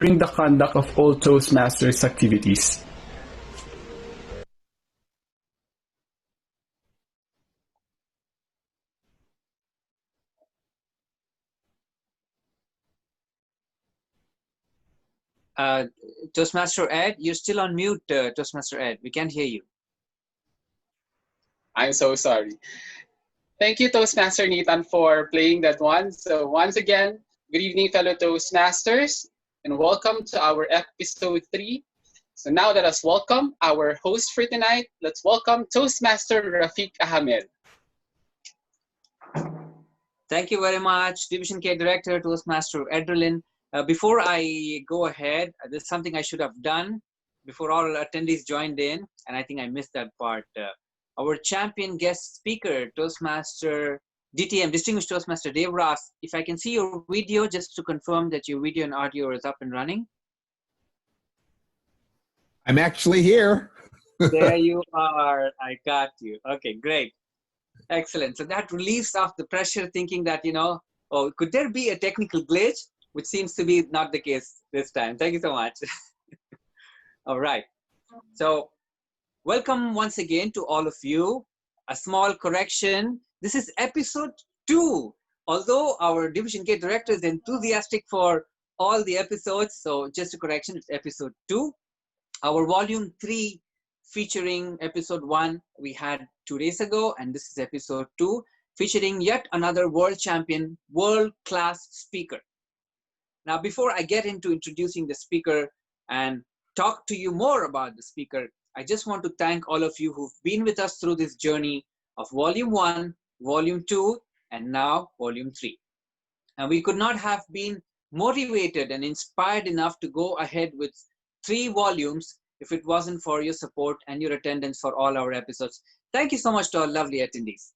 during the conduct of all Toastmasters activities. Uh, Toastmaster Ed, you're still on mute, Toastmaster Ed. We can't hear you. I'm so sorry. Thank you, Toastmaster Nathan, for playing that one. So once again, good evening, fellow Toastmasters, and welcome to our episode 3. So now let us welcome our host for tonight. Let's welcome Toastmaster Rafiq Ahmed. Thank you very much, Division K Director, Toastmaster Edrelin. Before I go ahead, there's something I should have done before all attendees joined in, and I think I missed that part. Our champion guest speaker, Toastmaster DTM, Distinguished Toastmaster Dave Ross. If I can see your video, just to confirm that your video and audio is up and running. I'm actually here. There you are. I got you. Okay, great. Excellent. So that relieves off the pressure, thinking that, oh, could there be a technical glitch? Which seems to be not the case this time. Thank you so much. All right. So welcome once again to all of you. A small correction. This is episode 2. Although our Division K director is enthusiastic for all the episodes, so just a correction, it's episode 2. Our volume 3 featuring episode 1 we had 2 days ago, and this is episode 2 featuring yet another world champion, world-class speaker. Now, before I get into introducing the speaker and talk to you more about the speaker, I just want to thank all of you who've been with us through this journey of volume 1, volume 2, and now volume 3. And we could not have been motivated and inspired enough to go ahead with 3 volumes if it wasn't for your support and your attendance for all our episodes. Thank you so much to our lovely attendees.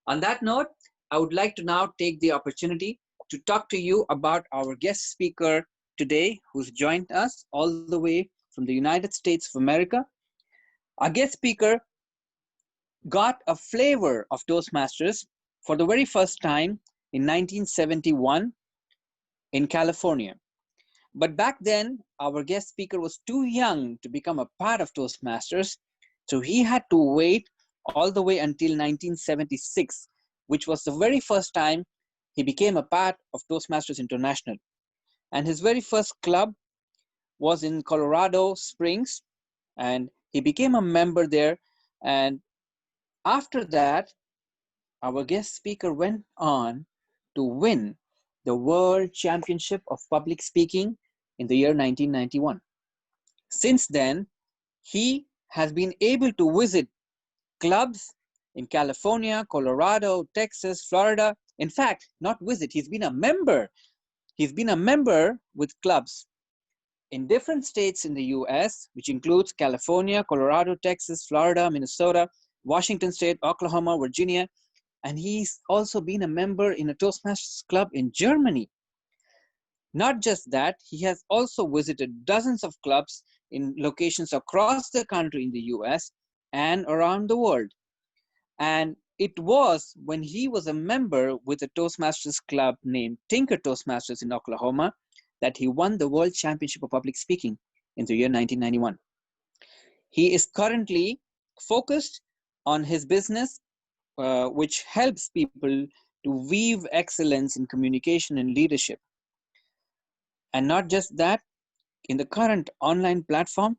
On that note, I would like to now take the opportunity to talk to you about our guest speaker today, who's joined us all the way from the United States of America. Our guest speaker got a flavor of Toastmasters for the very first time in 1971 in California. But back then, our guest speaker was too young to become a part of Toastmasters, so he had to wait all the way until 1976, which was the very first time he became a part of Toastmasters International. And his very first club was in Colorado Springs, and he became a member there. And after that, our guest speaker went on to win the World Championship of Public Speaking in the year 1991. Since then, he has been able to visit clubs in California, Colorado, Texas, Florida. In fact, not visit, he's been a member. He's been a member with clubs in different states in the US, which includes California, Colorado, Texas, Florida, Minnesota, Washington State, Oklahoma, Virginia. And he's also been a member in a Toastmasters club in Germany. Not just that, he has also visited dozens of clubs in locations across the country in the US and around the world. And it was when he was a member with a Toastmasters club named Tinker Toastmasters in Oklahoma that he won the World Championship of Public Speaking in the year 1991. He is currently focused on his business, which helps people to weave excellence in communication and leadership. And not just that, in the current online platform,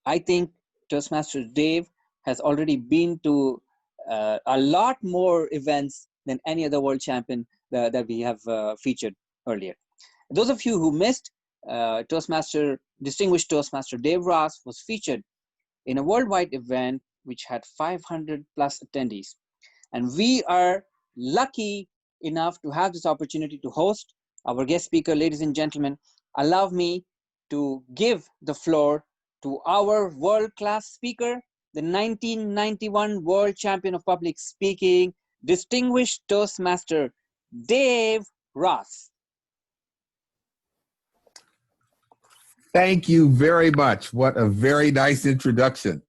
I think Toastmaster Dave has already been to a lot more events than any other world champion that we have featured earlier. Those of you who missed, Distinguished Toastmaster Dave Ross was featured in a worldwide event which had 500 plus attendees. And we are lucky enough to have this opportunity to host our guest speaker. Ladies and gentlemen, allow me to give the floor to our world-class speaker, the 1991 World Champion of Public Speaking, Distinguished Toastmaster Dave Ross. Thank you very much. What a very nice introduction.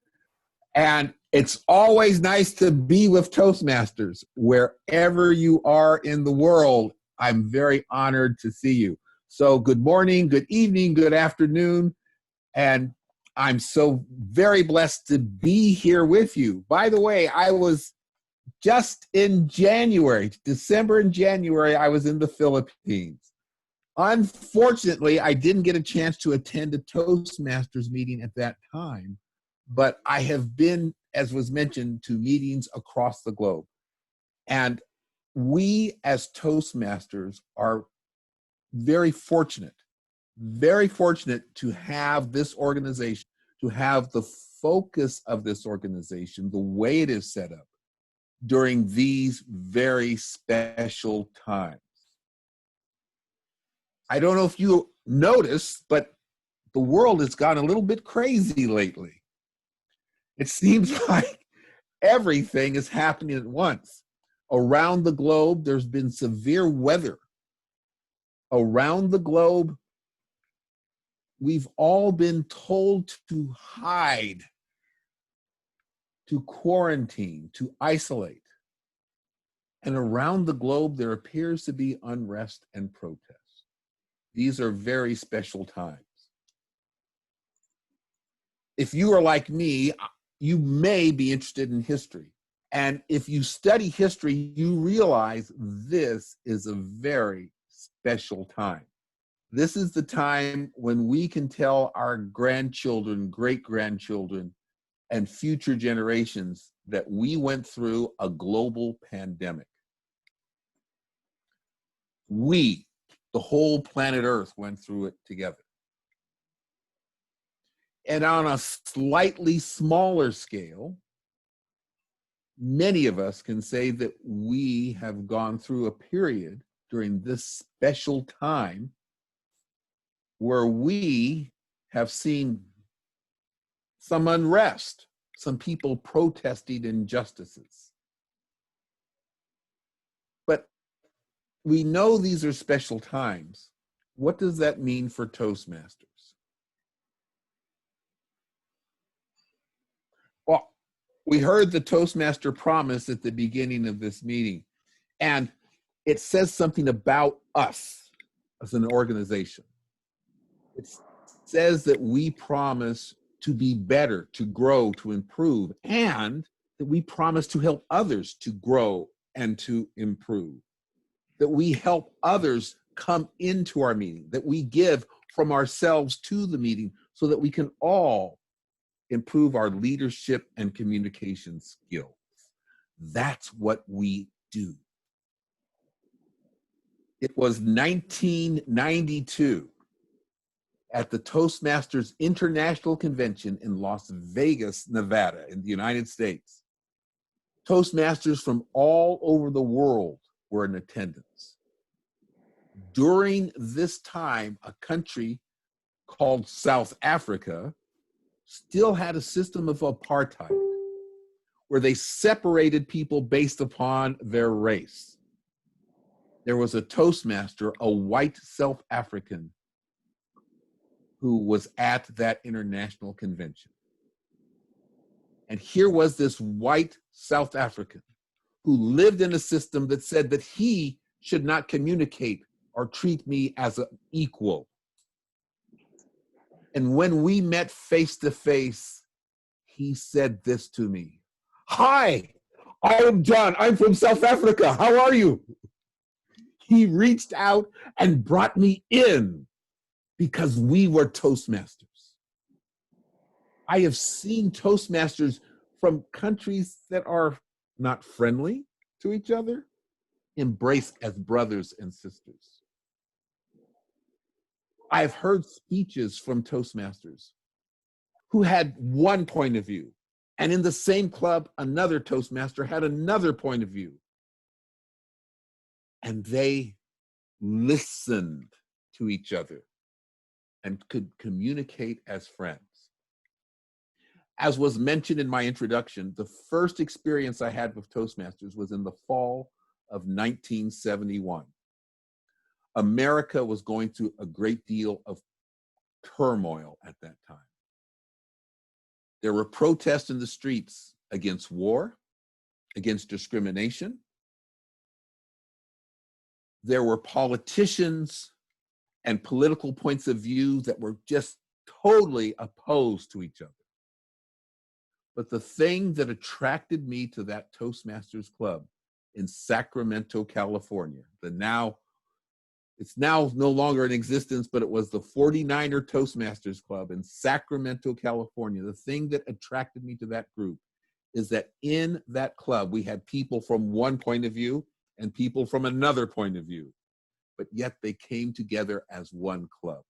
And it's always nice to be with Toastmasters. Wherever you are in the world, I'm very honored to see you. So good morning, good evening, good afternoon, and I'm so very blessed to be here with you. By the way, I was just in January, December and January, I was in the Philippines. Unfortunately, I didn't get a chance to attend a Toastmasters meeting at that time, but I have been, as was mentioned, to meetings across the globe. And we as Toastmasters are very fortunate to have this organization, to have the focus of this organization, the way it is set up during these very special times. I don't know if you noticed, but the world has gone a little bit crazy lately. It seems like everything is happening at once. Around the globe, there's been severe weather. Around the globe, we've all been told to hide, to quarantine, to isolate. And around the globe, there appears to be unrest and protest. These are very special times. If you are like me, you may be interested in history. And if you study history, you realize this is a very special time. This is the time when we can tell our grandchildren, great-grandchildren, and future generations that we went through a global pandemic. We, the whole planet Earth, went through it together. And on a slightly smaller scale, many of us can say that we have gone through a period during this special time where we have seen some unrest, some people protesting injustices. But we know these are special times. What does that mean for Toastmasters? Well, we heard the Toastmaster promise at the beginning of this meeting, and it says something about us as an organization. It says that we promise to be better, to grow, to improve, and that we promise to help others to grow and to improve. That we help others come into our meeting, that we give from ourselves to the meeting so that we can all improve our leadership and communication skills. That's what we do. It was 1992 at the Toastmasters International Convention in Las Vegas, Nevada, in the United States. Toastmasters from all over the world were in attendance. During this time, a country called South Africa still had a system of apartheid where they separated people based upon their race. There was a Toastmaster, a white South African, who was at that international convention. And here was this white South African who lived in a system that said that he should not communicate or treat me as an equal. And when we met face to face, he said this to me: "Hi, I am John. I'm from South Africa. How are you?" He reached out and brought me in because we were Toastmasters. I have seen Toastmasters from countries that are not friendly to each other embrace as brothers and sisters. I've heard speeches from Toastmasters who had one point of view, and in the same club, another Toastmaster had another point of view. And they listened to each other and could communicate as friends. As was mentioned in my introduction, the first experience I had with Toastmasters was in the fall of 1971. America was going through a great deal of turmoil at that time. There were protests in the streets against war, against discrimination. There were politicians and political points of view that were just totally opposed to each other. But the thing that attracted me to that Toastmasters Club in Sacramento, California, it's now no longer in existence, but it was the 49er Toastmasters Club in Sacramento, California. The thing that attracted me to that group is that in that club, we had people from one point of view and people from another point of view, but yet they came together as one club.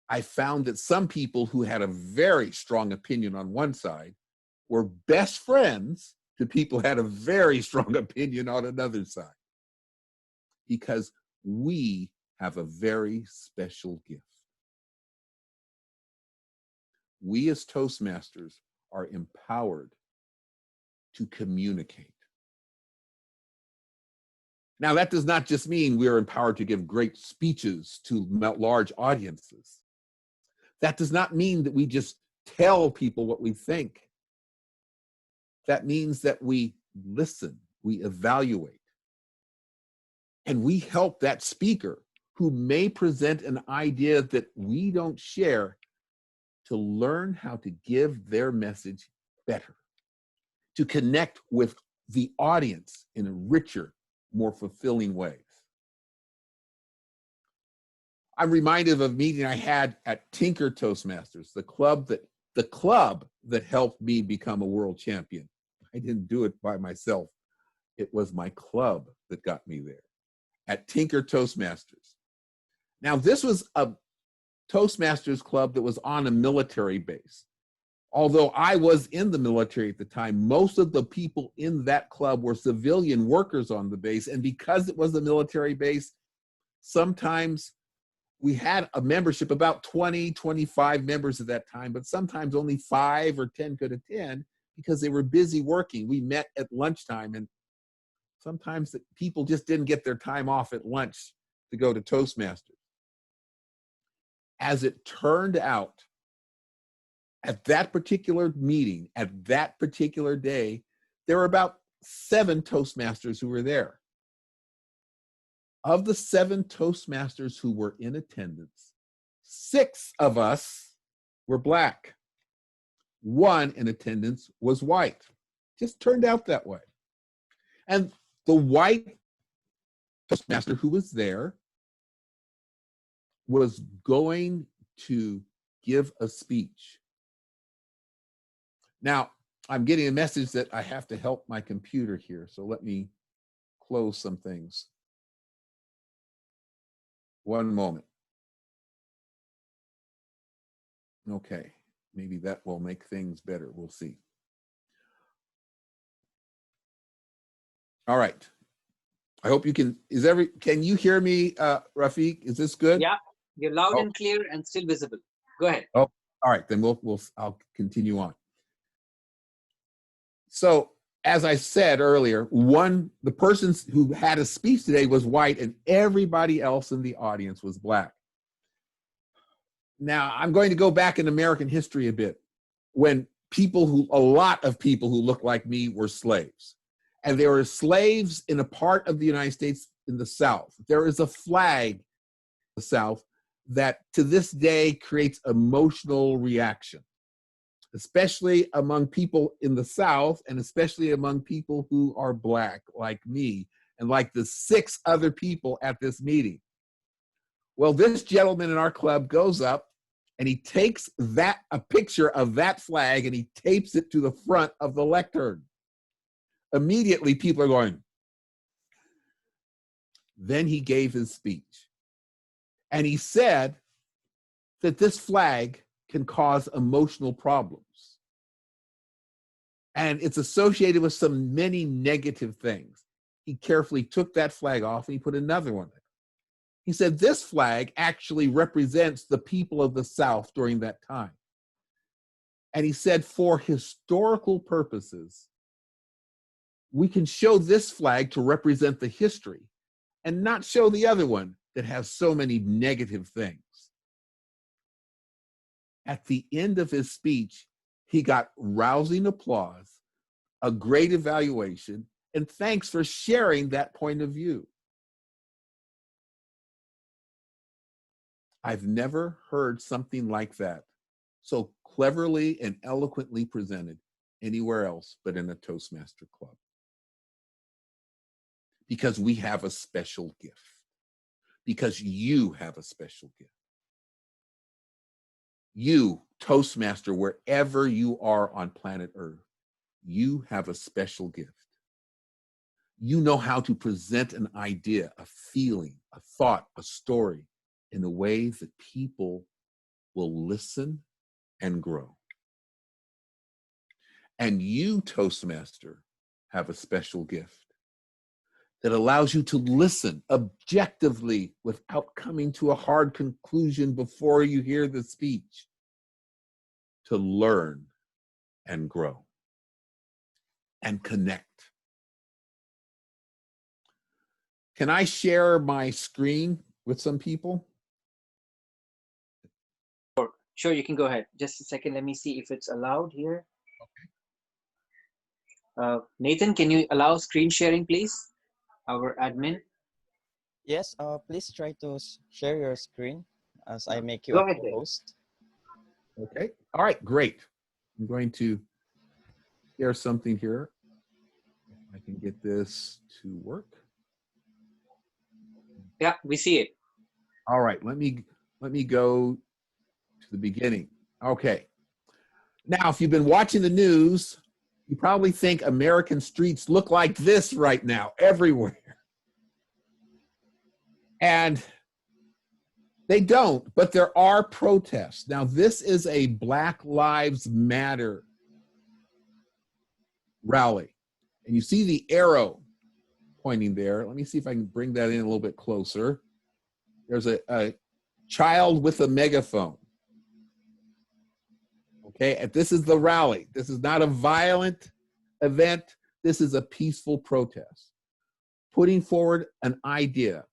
I found that some people who had a very strong opinion on one side were best friends to people who had a very strong opinion on another side, because we have a very special gift. We as Toastmasters are empowered to communicate. Now, that does not just mean we are empowered to give great speeches to large audiences. That does not mean that we just tell people what we think. That means that we listen, we evaluate, and we help that speaker who may present an idea that we don't share to learn how to give their message better, to connect with the audience in a richer, more fulfilling ways. I'm reminded of a meeting I had at Tinker Toastmasters, the club that helped me become a world champion. I didn't do it by myself. It was my club that got me there, at Tinker Toastmasters. Now, this was a Toastmasters club that was on a military base. Although I was in the military at the time, most of the people in that club were civilian workers on the base. And because it was a military base, sometimes we had a membership, about 20, 25 members at that time, but sometimes only 5 or 10 could attend because they were busy working. We met at lunchtime, and sometimes people just didn't get their time off at lunch to go to Toastmasters. As it turned out, at that particular meeting, at that particular day, there were about 7 Toastmasters who were there. Of the 7 Toastmasters who were in attendance, 6 of us were Black. 1 in attendance was white. Just turned out that way. And the white Toastmaster who was there was going to give a speech. Now, I'm getting a message that I have to help my computer here, so let me close some things. One moment. Okay, maybe that will make things better. We'll see. All right. I hope you can, can you hear me, Rafiq? Is this good? Yeah, you're loud and clear and still visible. Go ahead. Oh, all right, then I'll continue on. So, as I said earlier, the person who had a speech today was white, and everybody else in the audience was Black. Now, I'm going to go back in American history a bit, when a lot of people who looked like me were slaves. And they were slaves in a part of the United States in the South. There is a flag in the South that to this day creates emotional reaction, especially among people in the South, and especially among people who are Black, like me, and like the 6 other people at this meeting. Well, this gentleman in our club goes up and he takes a picture of that flag and he tapes it to the front of the lectern. Immediately, people are going. Then he gave his speech. And he said that this flag can cause emotional problems. And it's associated with many negative things. He carefully took that flag off and he put another one there. He said this flag actually represents the people of the South during that time. And he said, for historical purposes, we can show this flag to represent the history and not show the other one that has so many negative things. At the end of his speech, he got rousing applause, a great evaluation, and thanks for sharing that point of view. I've never heard something like that so cleverly and eloquently presented anywhere else but in a Toastmaster club. Because we have a special gift. Because you have a special gift. You, Toastmaster, wherever you are on planet Earth, you have a special gift. You know how to present an idea, a feeling, a thought, a story in a way that people will listen and grow. And you, Toastmaster, have a special gift that allows you to listen objectively without coming to a hard conclusion before you hear the speech, to learn and grow and connect. Can I share my screen with some people? Sure, you can go ahead. Just a second. Let me see if it's allowed here. Okay. Nathan, can you allow screen sharing, please? Our admin. Yes, please try to share your screen as I make you Go a ahead, co-host. Okay. All right, great. I'm going to share something here. I can get this to work. Yeah, we see it. All right, let me go to the beginning. Okay. Now, if you've been watching the news, you probably think American streets look like this right now, everywhere. And they don't, but there are protests. Now, this is a Black Lives Matter rally. And you see the arrow pointing there. Let me see if I can bring that in a little bit closer. There's a child with a megaphone. Okay, and this is the rally. This is not a violent event. This is a peaceful protest, putting forward an idea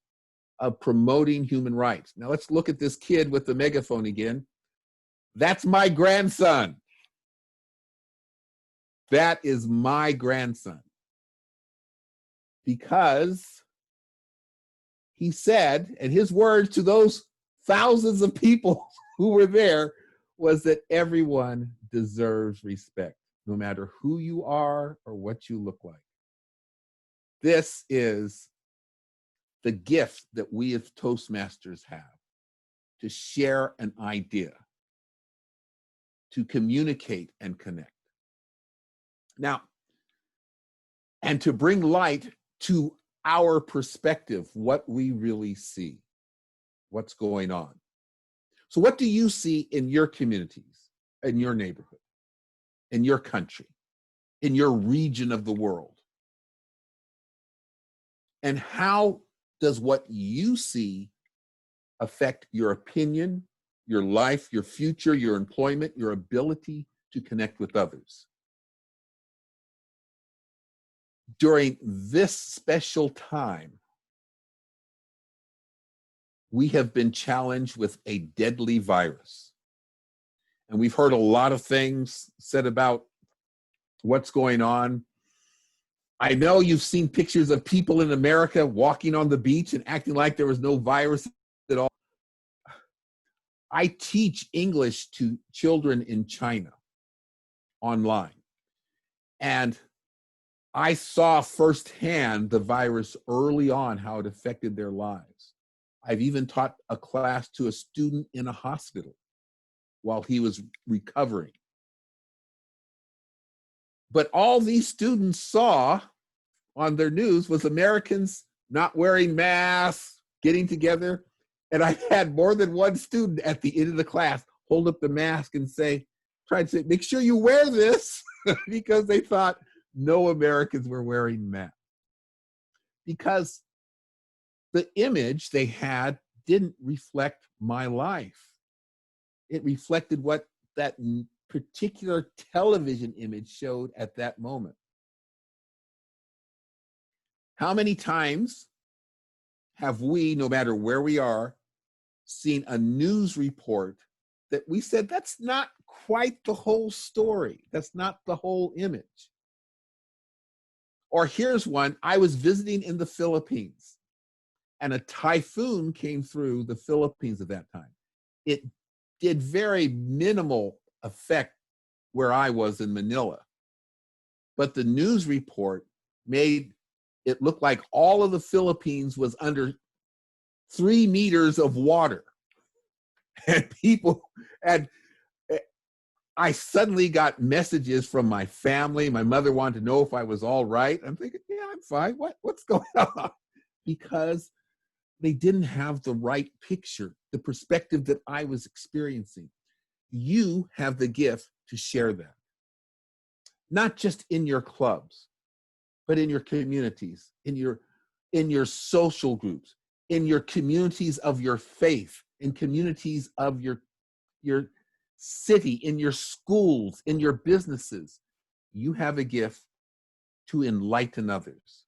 of promoting human rights. Now let's look at this kid with the megaphone again. That's my grandson. That is my grandson. Because he said, and his words to those thousands of people who were there was that everyone deserves respect, no matter who you are or what you look like. This is the gift that we as Toastmasters have, to share an idea, to communicate and connect. Now, and to bring light to our perspective, what we really see, what's going on. So what do you see in your communities, in your neighborhood, in your country, in your region of the world? And how does what you see affect your opinion, your life, your future, your employment, your ability to connect with others? During this special time, we have been challenged with a deadly virus. And we've heard a lot of things said about what's going on. I know you've seen pictures of people in America walking on the beach and acting like there was no virus at all. I teach English to children in China online. And I saw firsthand the virus early on, how it affected their lives. I've even taught a class to a student in a hospital while he was recovering. But all these students saw on their news was Americans not wearing masks, getting together. And I had more than one student at the end of the class hold up the mask and try to say, make sure you wear this, because they thought no Americans were wearing masks. Because the image they had didn't reflect my life. It reflected what that particular television image showed at that moment. How many times have we, no matter where we are, seen a news report that we said, that's not quite the whole story. That's not the whole image. Or here's one, I was visiting in the Philippines, and a typhoon came through the Philippines at that time. it did very minimal effect where I was in Manila. But the news report made it look like all of the Philippines was under 3 meters of water. And I suddenly got messages from my family. My mother wanted to know if I was all right. I'm thinking, yeah, I'm fine. What's going on? Because they didn't have the right picture, the perspective that I was experiencing. You have the gift to share that. Not just in your clubs, but in your communities, in your social groups, in your communities of your faith, in communities of your city, in your schools, in your businesses. You have a gift to enlighten others.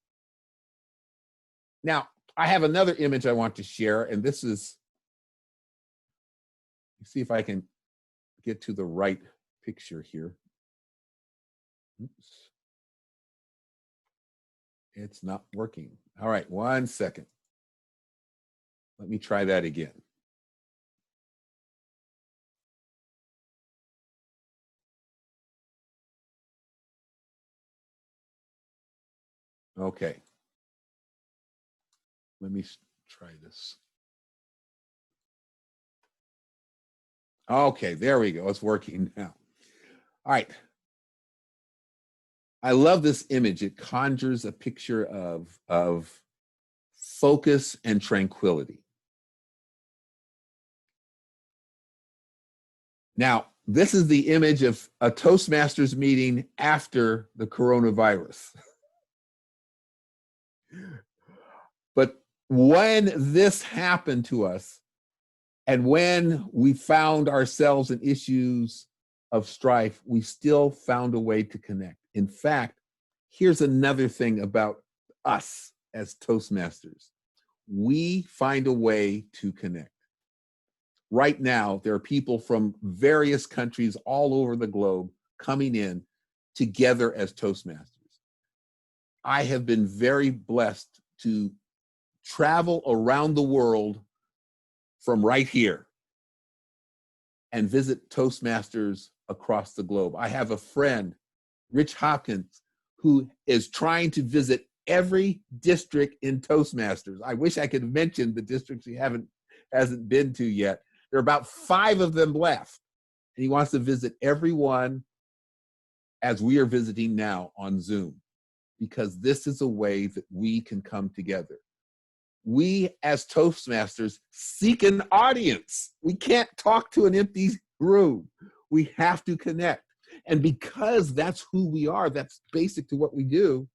Now, I have another image I want to share, and this is, let's see if I can get to the right picture here. Oops. It's not working. All right, 1 second. Let me try that again. Okay. Let me try this. Okay, there we go. It's working now. All right. I love this image. It conjures a picture of focus and tranquility. Now, this is the image of a Toastmasters meeting after the coronavirus. But when this happened to us, and when we found ourselves in issues of strife, we still found a way to connect. In fact, here's another thing about us as Toastmasters. We find a way to connect. Right now, there are people from various countries all over the globe coming in together as Toastmasters. I have been very blessed to travel around the world from right here and visit Toastmasters across the globe. I have a friend, Rich Hopkins, who is trying to visit every district in Toastmasters. I wish I could mention the districts he hasn't been to yet. There are about 5 of them left, and he wants to visit every one as we are visiting now on Zoom, because this is a way that we can come together. We as Toastmasters seek an audience. We can't talk to an empty room. We have to connect. And because that's who we are, that's basic to what we do,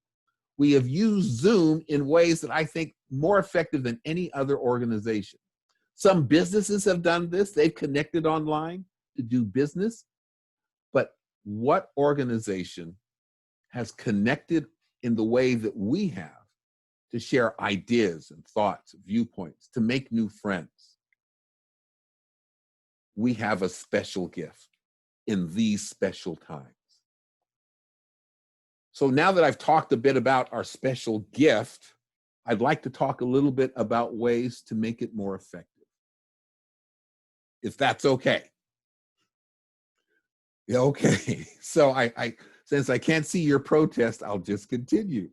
we have used Zoom in ways that I think more effective than any other organization. Some businesses have done this. They've connected online to do business. But what organization has connected in the way that we have to share ideas and thoughts, viewpoints, to make new friends? We have a special gift in these special times. So now that I've talked a bit about our special gift, I'd like to talk a little bit about ways to make it more effective, if that's okay. Yeah, okay. So since I can't see your protest, I'll just continue.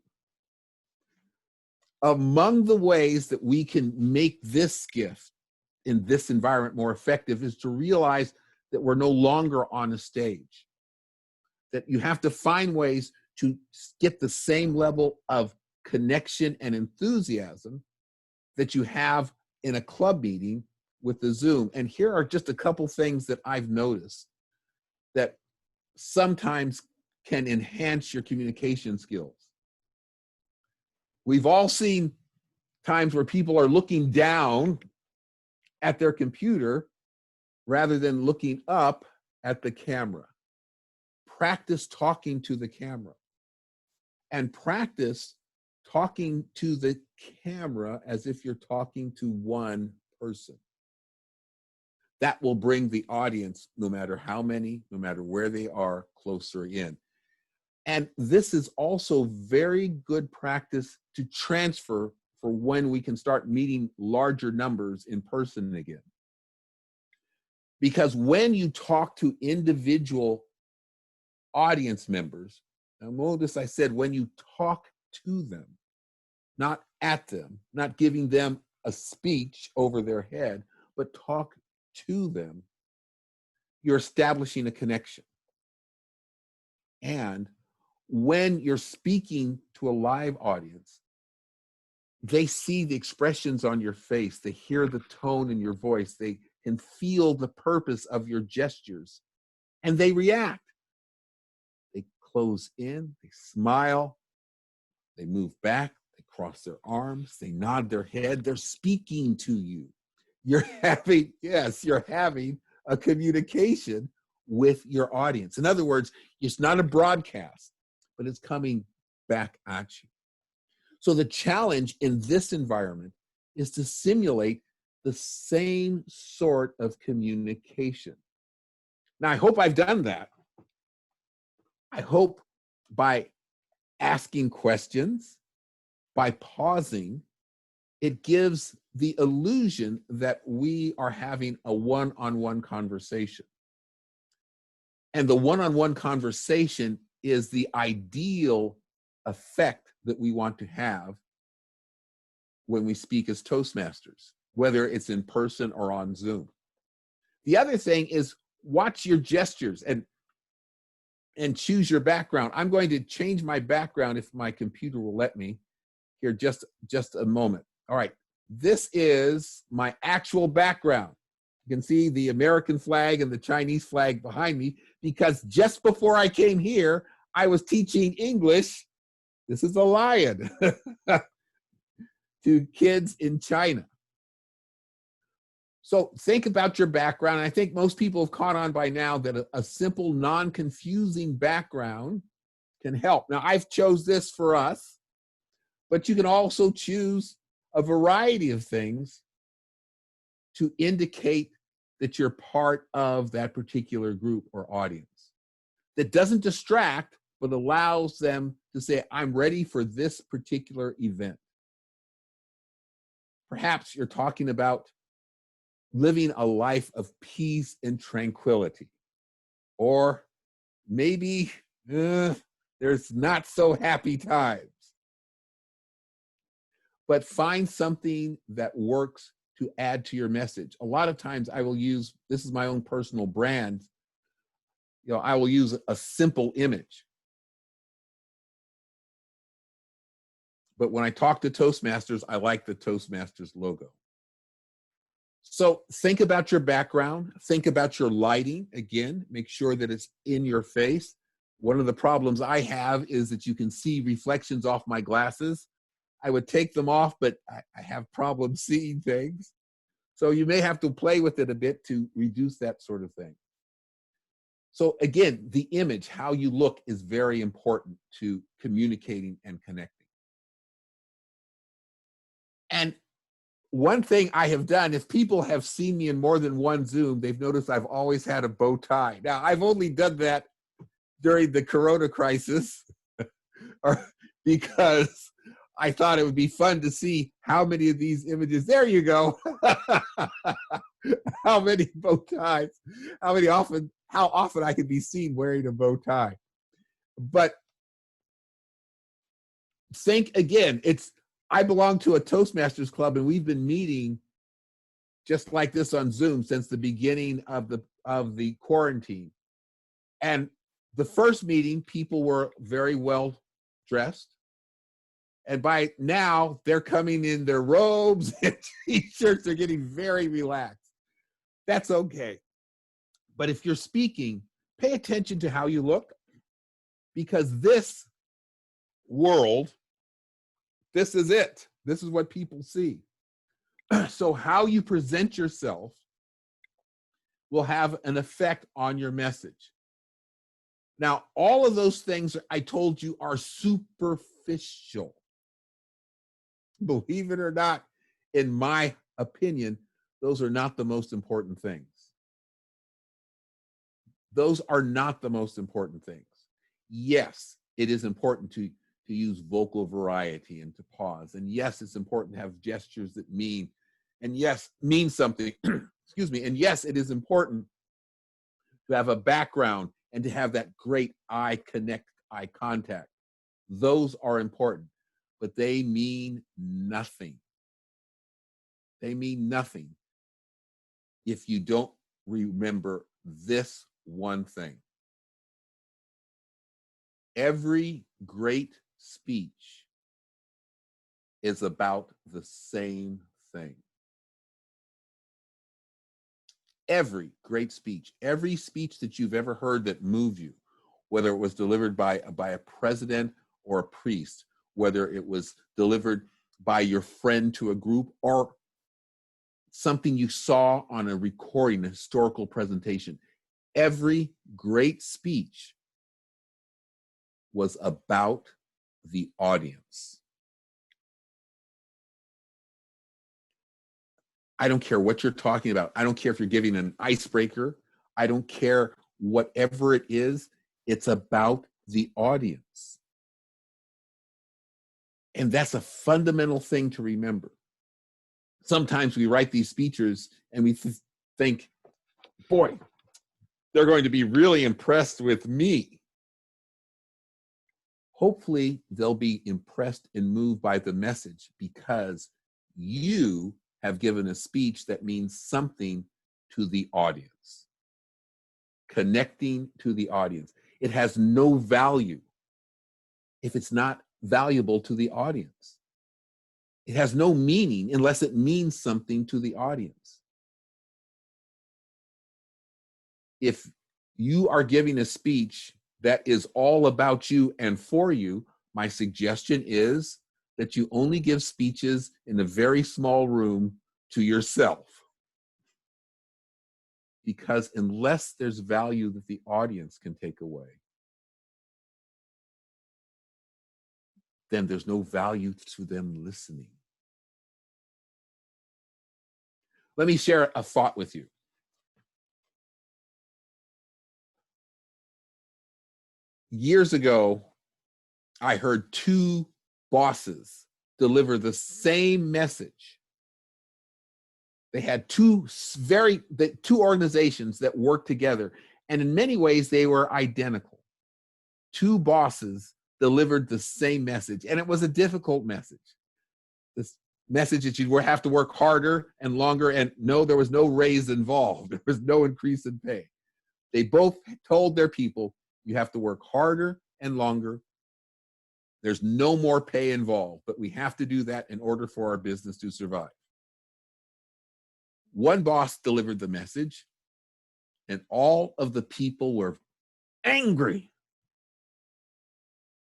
Among the ways that we can make this gift in this environment more effective is to realize that we're no longer on a stage, that you have to find ways to get the same level of connection and enthusiasm that you have in a club meeting with the Zoom. And here are just a couple things that I've noticed that sometimes can enhance your communication skills. We've all seen times where people are looking down at their computer rather than looking up at the camera. Practice talking to the camera, and practice talking to the camera as if you're talking to one person. That will bring the audience, no matter how many, no matter where they are, closer in. And this is also very good practice to transfer for when we can start meeting larger numbers in person again. Because when you talk to individual audience members, now notice I said when you talk to them, not at them, not giving them a speech over their head, but talk to them, you're establishing a connection. And when you're speaking to a live audience, they see the expressions on your face, they hear the tone in your voice, they can feel the purpose of your gestures, and they react. They close in, they smile, they move back, they cross their arms, they nod their head, they're speaking to you. You're having a communication with your audience. In other words, it's not a broadcast, but it's coming back at you. So the challenge in this environment is to simulate the same sort of communication. Now, I hope I've done that. I hope by asking questions, by pausing, it gives the illusion that we are having a one-on-one conversation. And the one-on-one conversation is the ideal effect that we want to have when we speak as Toastmasters, whether it's in person or on Zoom. The other thing is watch your gestures and choose your background. I'm going to change my background if my computer will let me. Here, just a moment. All right, this is my actual background. You can see the American flag and the Chinese flag behind me because just before I came here, I was teaching English. This is a lion to kids in China. So think about your background. I think most people have caught on by now that a simple, non-confusing background can help. Now, I've chose this for us, but you can also choose a variety of things to indicate that you're part of that particular group or audience. That doesn't distract, but allows them to say, I'm ready for this particular event. Perhaps you're talking about living a life of peace and tranquility. Or maybe there's not so happy times. But find something that works to add to your message. A lot of times I will use, this is my own personal brand, I will use a simple image. But when I talk to Toastmasters, I like the Toastmasters logo. So think about your background, think about your lighting. Again, make sure that it's in your face. One of the problems I have is that you can see reflections off my glasses. I would take them off, but I have problems seeing things. So you may have to play with it a bit to reduce that sort of thing. So again, the image, how you look, is very important to communicating and connecting. And one thing I have done, if people have seen me in more than one Zoom, they've noticed I've always had a bow tie. Now, I've only done that during the Corona crisis because I thought it would be fun to see how many of these images, there you go, how many bow ties, how often I could be seen wearing a bow tie. But think again, I belong to a Toastmasters club, and we've been meeting just like this on Zoom since the beginning of the quarantine. And the first meeting, people were very well dressed. And by now, they're coming in their robes and t-shirts. They're getting very relaxed. That's okay. But if you're speaking, pay attention to how you look, because this world, this is it. This is what people see. So how you present yourself will have an effect on your message. Now, all of those things I told you are superficial. Believe it or not, in my opinion, those are not the most important things. Those are not the most important things. Yes, it is important to use vocal variety and to pause. And yes, it's important to have gestures that mean something. Excuse me. And yes, it is important to have a background, and to have that great eye contact. Those are important, but they mean nothing. They mean nothing if you don't remember this one thing. Every great speech is about the same thing. Every great speech, every speech that you've ever heard that moved you, whether it was delivered by a president or a priest, whether it was delivered by your friend to a group, or something you saw on a recording, a historical presentation, every great speech was about the audience. I don't care what you're talking about. I don't care if you're giving an icebreaker. I don't care whatever it is. It's about the audience. And that's a fundamental thing to remember. Sometimes we write these speeches and we think, boy, they're going to be really impressed with me. Hopefully, they'll be impressed and moved by the message because you have given a speech that means something to the audience. Connecting to the audience. It has no value if it's not valuable to the audience. It has no meaning unless it means something to the audience. If you are giving a speech that is all about you and for you, my suggestion is that you only give speeches in a very small room to yourself. Because unless there's value that the audience can take away, then there's no value to them listening. Let me share a thought with you. Years ago, I heard two bosses deliver the same message. They had two organizations that worked together, and in many ways they were identical. Two bosses delivered the same message, and it was a difficult message. This message that you have to work harder and longer, and no, there was no raise involved. There was no increase in pay. They both told their people, you have to work harder and longer. There's no more pay involved, but we have to do that in order for our business to survive. One boss delivered the message, and all of the people were angry.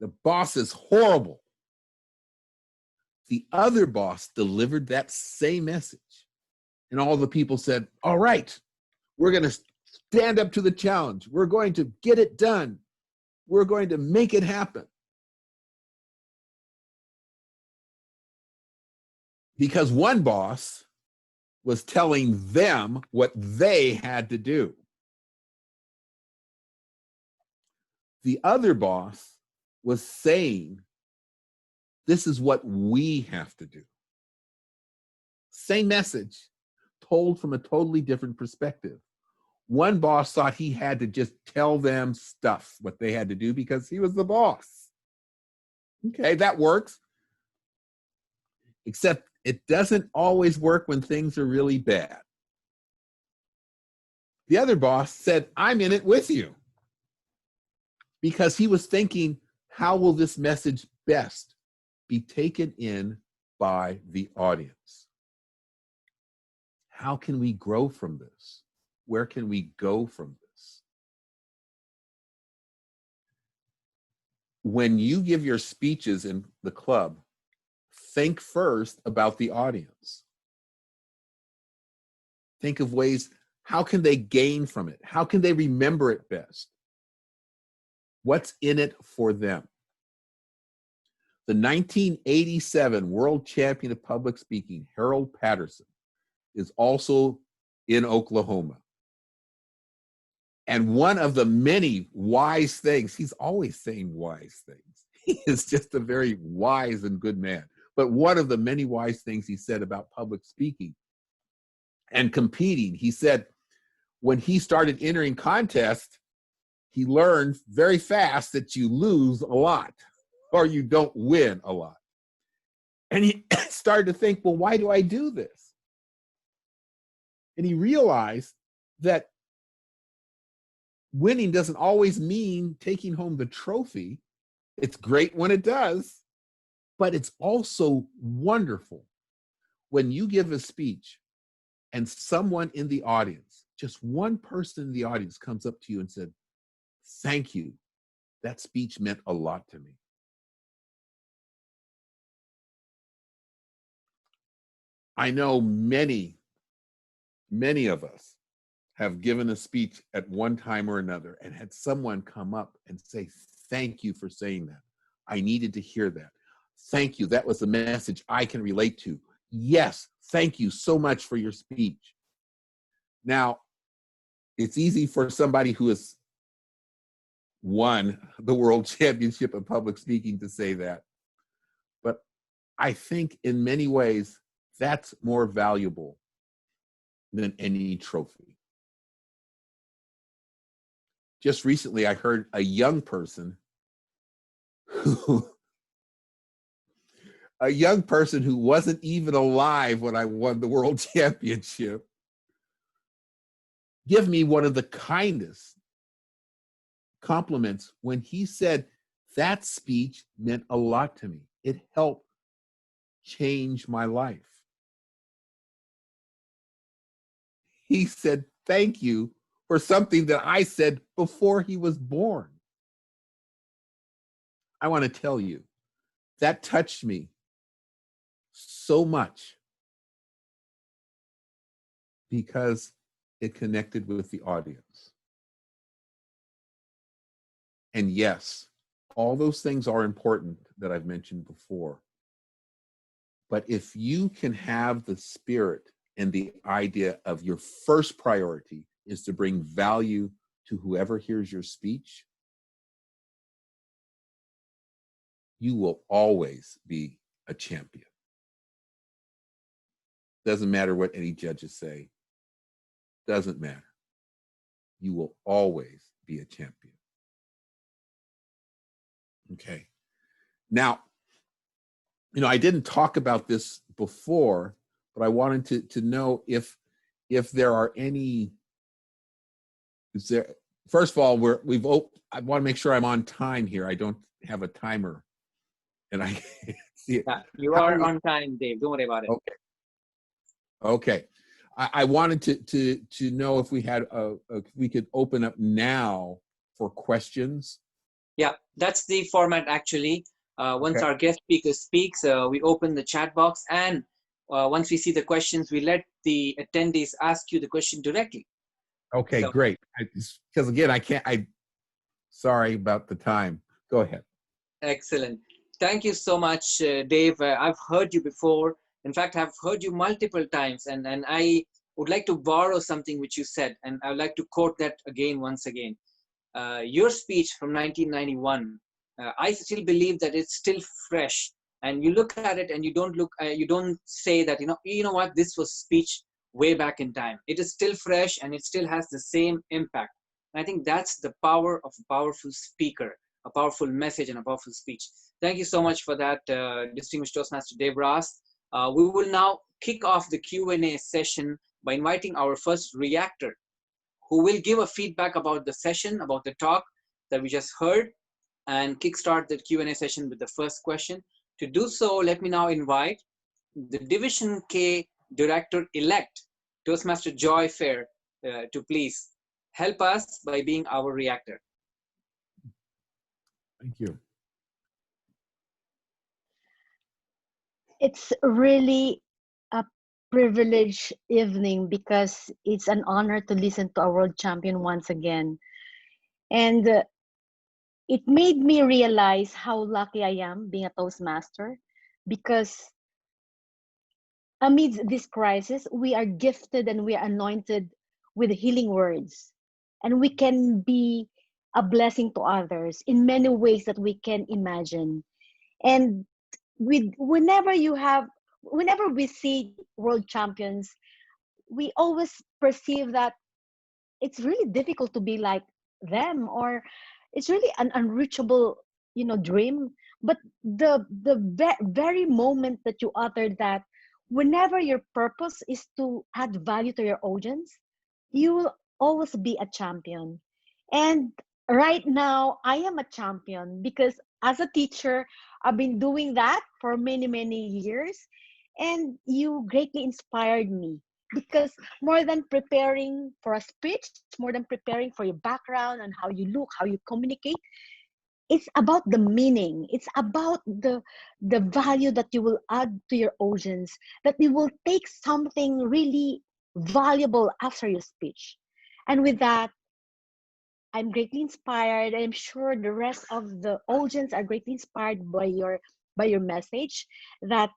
The boss is horrible. The other boss delivered that same message, and all the people said, all right, we're going to stand up to the challenge. We're going to get it done. We're going to make it happen. Because one boss was telling them what they had to do. The other boss was saying, this is what we have to do. Same message, told from a totally different perspective. One boss thought he had to just tell them stuff, what they had to do, because he was the boss. Okay, that works. Except it doesn't always work when things are really bad. The other boss said, I'm in it with you. Because he was thinking, how will this message best be taken in by the audience? How can we grow from this? Where can we go from this? When you give your speeches in the club, think first about the audience. Think of ways, how can they gain from it? How can they remember it best? What's in it for them? The 1987 world champion of public speaking, Harold Patterson, is also in Oklahoma. And one of the many wise things, he's always saying wise things. He is just a very wise and good man. But one of the many wise things he said about public speaking and competing, he said, when he started entering contests, he learned very fast that you lose a lot or you don't win a lot. And he started to think, well, why do I do this? And he realized that winning doesn't always mean taking home the trophy. It's great when it does, but it's also wonderful when you give a speech and someone in the audience, just one person in the audience, comes up to you and said, thank you. That speech meant a lot to me. I know many of us have given a speech at one time or another and had someone come up and say, thank you for saying that. I needed to hear that. Thank you. That was a message I can relate to. Yes, thank you so much for your speech. Now, it's easy for somebody who has won the World Championship of Public Speaking to say that. But I think in many ways, that's more valuable than any trophy. Just recently, I heard a young person who wasn't even alive when I won the World Championship give me one of the kindest compliments when he said, that speech meant a lot to me. It helped change my life. He said, thank you for something that I said before he was born. I want to tell you, that touched me so much because it connected with the audience. And yes, all those things are important that I've mentioned before. But if you can have the spirit and the idea of your first priority is to bring value to whoever hears your speech, you will always be a champion. Doesn't matter what any judges say. Doesn't matter. You will always be a champion. Okay. Now, I didn't talk about this before, but I wanted to know if there are any. First of all, I want to make sure I'm on time here. I don't have a timer, and I see it. Yeah, you are on time, Dave. Don't worry about it. Okay. I wanted to know if we had we could open up now for questions. Yeah, that's the format actually. Once our guest speaker speaks, we open the chat box, and once we see the questions, we let the attendees ask you the question directly. Okay, great. Because again, sorry about the time. Go ahead. Excellent. Thank you so much, Dave. I've heard you before. In fact, I've heard you multiple times, and I would like to borrow something which you said, and I would like to quote that again, once again. Your speech from 1991, I still believe that it's still fresh. And you look at it and you don't say that, you know what, this was speech way back in time. It is still fresh and it still has the same impact. And I think that's the power of a powerful speaker, a powerful message and a powerful speech. Thank you so much for that, distinguished Toastmaster Dave Ross. We will now kick off the Q&A session by inviting our first reactor, who will give a feedback about the session, about the talk that we just heard, and kickstart the Q&A session with the first question. To do so, let me now invite the Division K Director-elect, Toastmaster Joy Fair, to please help us by being our reactor. Thank you. It's really a privileged evening because it's an honor to listen to our world champion once again. And it made me realize how lucky I am being a Toastmaster, because amidst this crisis, we are gifted and we are anointed with healing words. And we can be a blessing to others in many ways that we can imagine. And whenever we see world champions, we always perceive that it's really difficult to be like them, or it's really an unreachable, dream. But the very moment that you uttered that, whenever your purpose is to add value to your audience, you will always be a champion. And right now, I am a champion because as a teacher, I've been doing that for many, many years. And you greatly inspired me because more than preparing for a speech, more than preparing for your background and how you look, how you communicate, it's about the meaning. It's about the value that you will add to your audience, that you will take something really valuable after your speech. And with that, I'm greatly inspired. I'm sure the rest of the audience are greatly inspired by your message. That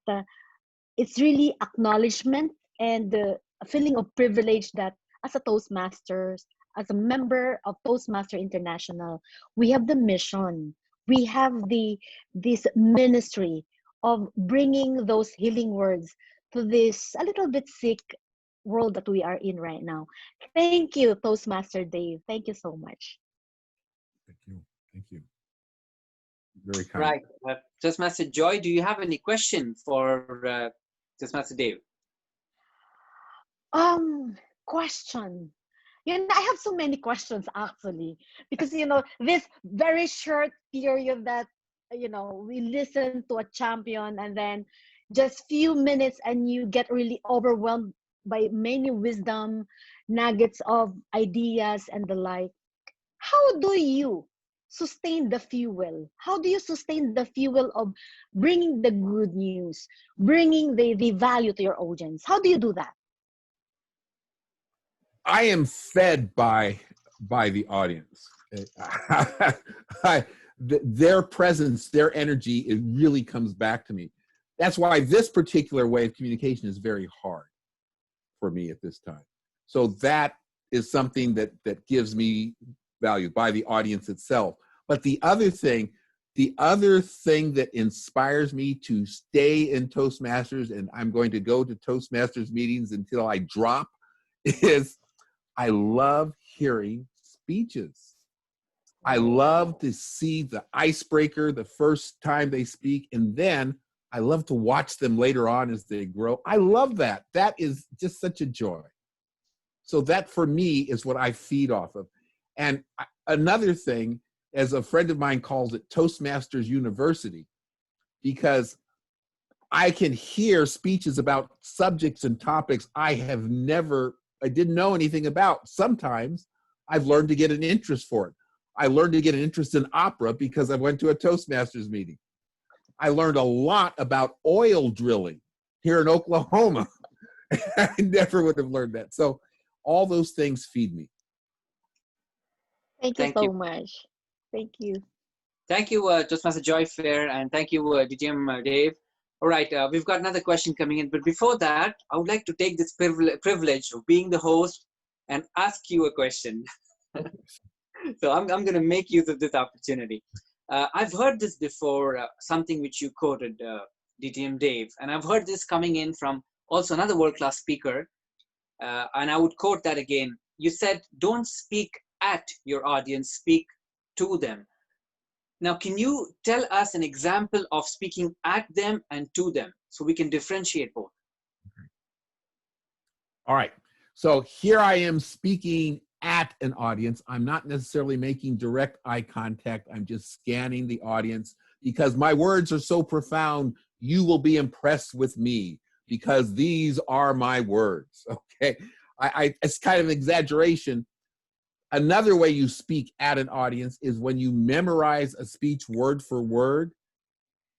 it's really acknowledgement and a feeling of privilege that as a Toastmasters, as a member of Toastmaster International, we have the mission, we have this ministry of bringing those healing words to this a little bit sick world that we are in right now. Thank you, Toastmaster Dave. Thank you so much. Thank you. Thank you. Very kind. Right. Toastmaster Joy, do you have any question for Toastmaster Dave? Question. I have so many questions actually, because this very short period that we listen to a champion, and then just few minutes and you get really overwhelmed by many wisdom nuggets of ideas and the like. How do you sustain the fuel? How do you sustain the fuel of bringing the good news, bringing the value to your audience? How do you do that? I am fed by the audience. Their presence, their energy, it really comes back to me. That's why this particular way of communication is very hard for me at this time. So that is something that gives me value by the audience itself. But the other thing that inspires me to stay in Toastmasters, and I'm going to go to Toastmasters meetings until I drop, is I love hearing speeches. I love to see the icebreaker the first time they speak, and then I love to watch them later on as they grow. I love that. That is just such a joy. So that for me is what I feed off of. And another thing, as a friend of mine calls it, Toastmasters University, because I can hear speeches about subjects and topics I didn't know anything about. Sometimes I've learned to get an interest for it. I learned to get an interest in opera because I went to a Toastmasters meeting. I learned a lot about oil drilling here in Oklahoma. I never would have learned that. So all those things feed me. Thank you so much. Thank you. Thank you, Toastmaster Joy Fair, and thank you, DTM Dave. All right, we've got another question coming in, but before that, I would like to take this privilege of being the host and ask you a question. So I'm going to make use of this opportunity. I've heard this before, something which you quoted, DTM Dave, and I've heard this coming in from also another world-class speaker, and I would quote that again. You said, don't speak at your audience, speak to them. Now, can you tell us an example of speaking at them and to them so we can differentiate both? All right. So here I am speaking at an audience. I'm not necessarily making direct eye contact. I'm just scanning the audience because my words are so profound. You will be impressed with me because these are my words. Okay. It's kind of an exaggeration. Another way you speak at an audience is when you memorize a speech word for word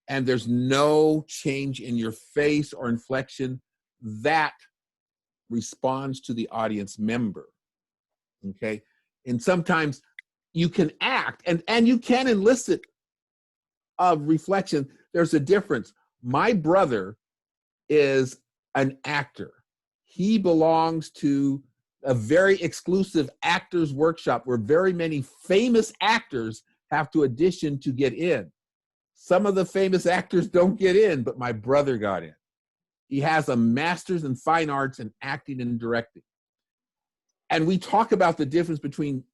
and there's no change in your face or inflection. That responds to the audience member. Okay. And sometimes you can act and you can elicit a reflection. There's a difference. My brother is an actor. He belongs to a very exclusive actors workshop where very many famous actors have to audition to get in. Some of the famous actors don't get in, but my brother got in. He has a master's in fine arts in acting and directing. And we talk about the difference between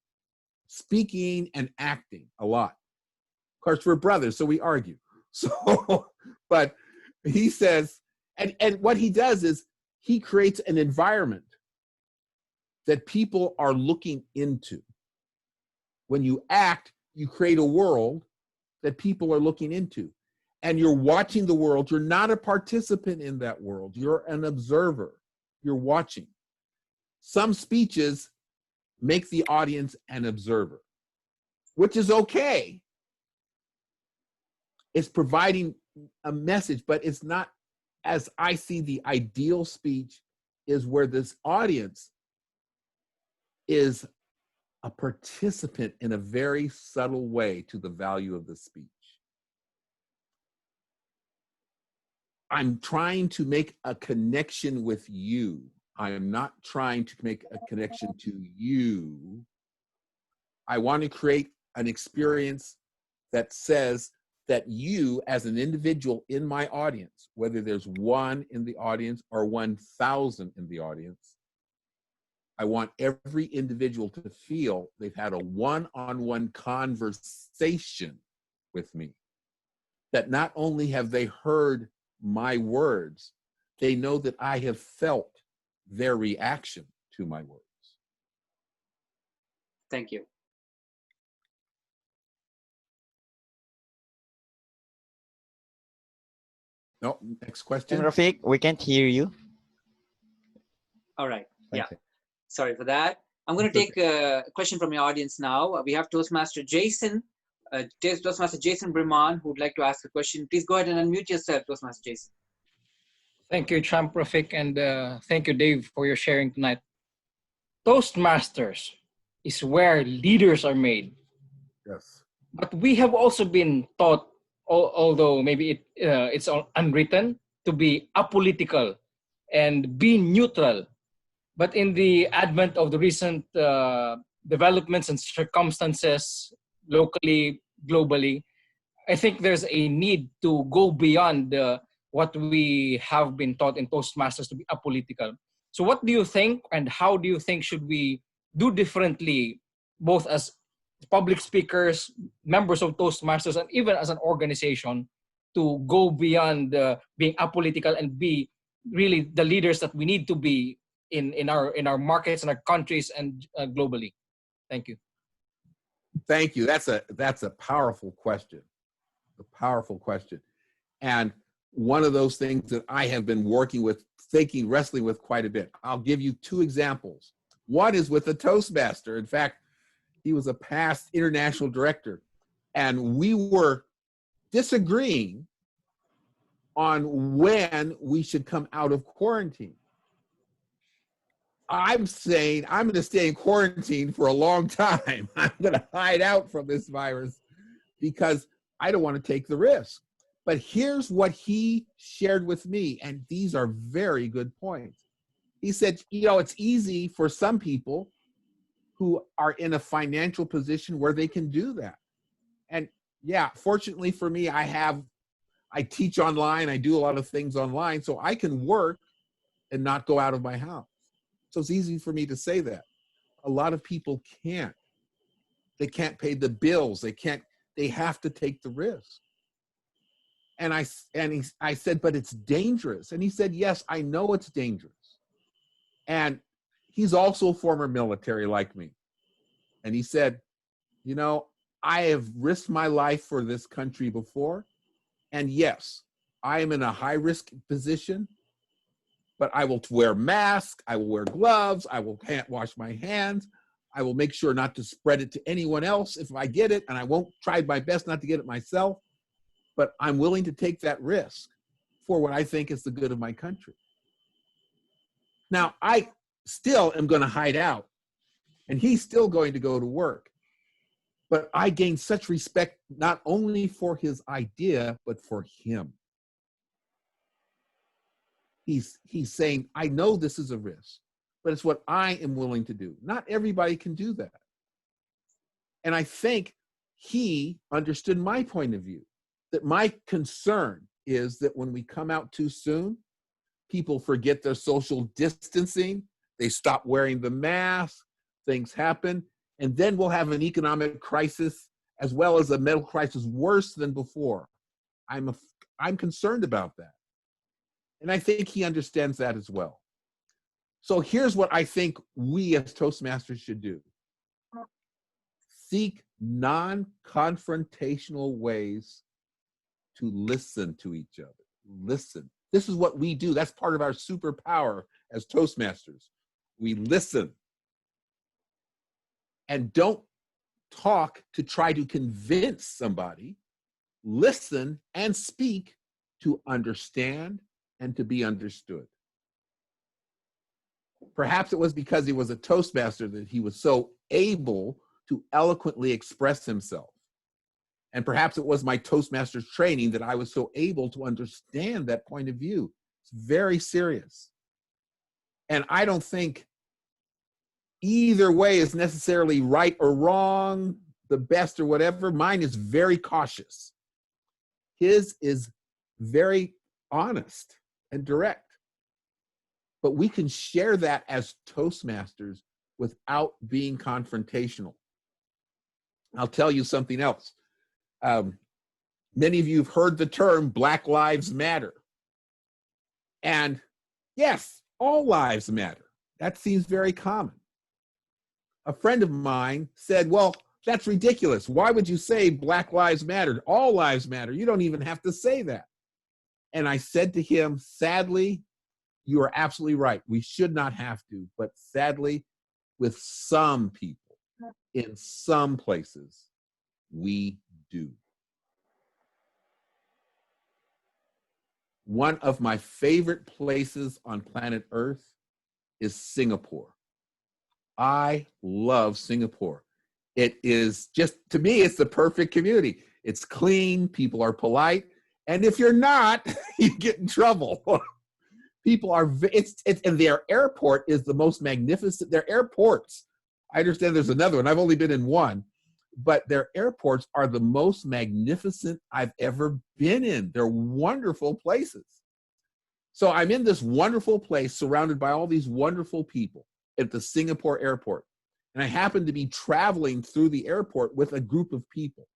speaking and acting a lot. Of course, we're brothers, so we argue. So, but he says, and what he does is he creates an environment that people are looking into. When you act, you create a world that people are looking into. And you're watching the world. You're not a participant in that world. You're an observer. You're watching. Some speeches make the audience an observer, which is okay. It's providing a message, but it's not, as I see the ideal speech, is where this audience is a participant in a very subtle way to the value of the speech. I'm trying to make a connection with you. I am not trying to make a connection to you. I want to create an experience that says that you, as an individual in my audience, whether there's one in the audience or 1,000 in the audience, I want every individual to feel they've had a one-on-one conversation with me. That not only have they heard my words, they know that I have felt their reaction to my words. Thank you. No, next question. Rafiq, we can't hear you. All right. Yeah. Okay. Sorry for that. I'm going to take a question from your audience now. We have Toastmaster Jason, Toastmaster Jason Briman, who would like to ask a question. Please go ahead and unmute yourself, Toastmaster Jason. Thank you, Champ Rafiq, and thank you, Dave, for your sharing tonight. Toastmasters is where leaders are made. Yes. But we have also been taught, although maybe it's unwritten, to be apolitical and be neutral. But in the advent of the recent developments and circumstances, locally, globally, I think there's a need to go beyond what we have been taught in Toastmasters to be apolitical. So what do you think, and how do you think should we do differently, both as public speakers, members of Toastmasters, and even as an organization, to go beyond being apolitical and be really the leaders that we need to be in our markets, in our countries, and globally? Thank you. Thank you. That's a powerful question. A powerful question. And one of those things that I have been working with, wrestling with quite a bit. I'll give you two examples. One is with a Toastmaster. In fact, he was a past international director, and we were disagreeing on when we should come out of quarantine. I'm saying I'm going to stay in quarantine for a long time. I'm going to hide out from this virus because I don't want to take the risk. But here's what he shared with me, and these are very good points. He said, it's easy for some people who are in a financial position where they can do that. And yeah, fortunately for me, I teach online, I do a lot of things online, so I can work and not go out of my house. So it's easy for me to say that. A lot of people can't. They can't pay the bills. They have to take the risk. And I said, but it's dangerous. And he said, yes, I know it's dangerous. And he's also former military like me. And he said, I have risked my life for this country before. And yes, I am in a high risk position, but I will wear masks, I will wear gloves, I will wash my hands, I will make sure not to spread it to anyone else if I get it, and I won't try my best not to get it myself, but I'm willing to take that risk for what I think is the good of my country. Now, I still am going to hide out, and he's still going to go to work, but I gained such respect not only for his idea, but for him. He's saying, I know this is a risk, but it's what I am willing to do. Not everybody can do that. And I think he understood my point of view, that my concern is that when we come out too soon, people forget their social distancing, they stop wearing the mask, things happen, and then we'll have an economic crisis as well as a medical crisis worse than before. I'm concerned about that. And I think he understands that as well. So here's what I think we as Toastmasters should do. Seek non-confrontational ways to listen to each other. Listen. This is what we do. That's part of our superpower as Toastmasters. We listen. And don't talk to try to convince somebody. Listen and speak to understand and to be understood. Perhaps it was because he was a Toastmaster that he was so able to eloquently express himself. And perhaps it was my Toastmasters training that I was so able to understand that point of view. It's very serious. And I don't think either way is necessarily right or wrong, the best or whatever. Mine is very cautious. His is very honest and direct. But we can share that as Toastmasters without being confrontational. I'll tell you something else. Many of you have heard the term Black Lives Matter. And yes, all lives matter. That seems very common. A friend of mine said, well, that's ridiculous. Why would you say Black Lives Matter? All lives matter. You don't even have to say that. And I said to him, sadly, you are absolutely right. We should not have to. But sadly, with some people, in some places, we do. One of my favorite places on planet Earth is Singapore. I love Singapore. It is just, to me, it's the perfect community. It's clean, people are polite, and if you're not, you get in trouble. People are, and their airport is the most magnificent, their airports, I understand there's another one, I've only been in one, but their airports are the most magnificent I've ever been in. They're wonderful places. So I'm in this wonderful place surrounded by all these wonderful people at the Singapore airport. And I happen to be traveling through the airport with a group of people.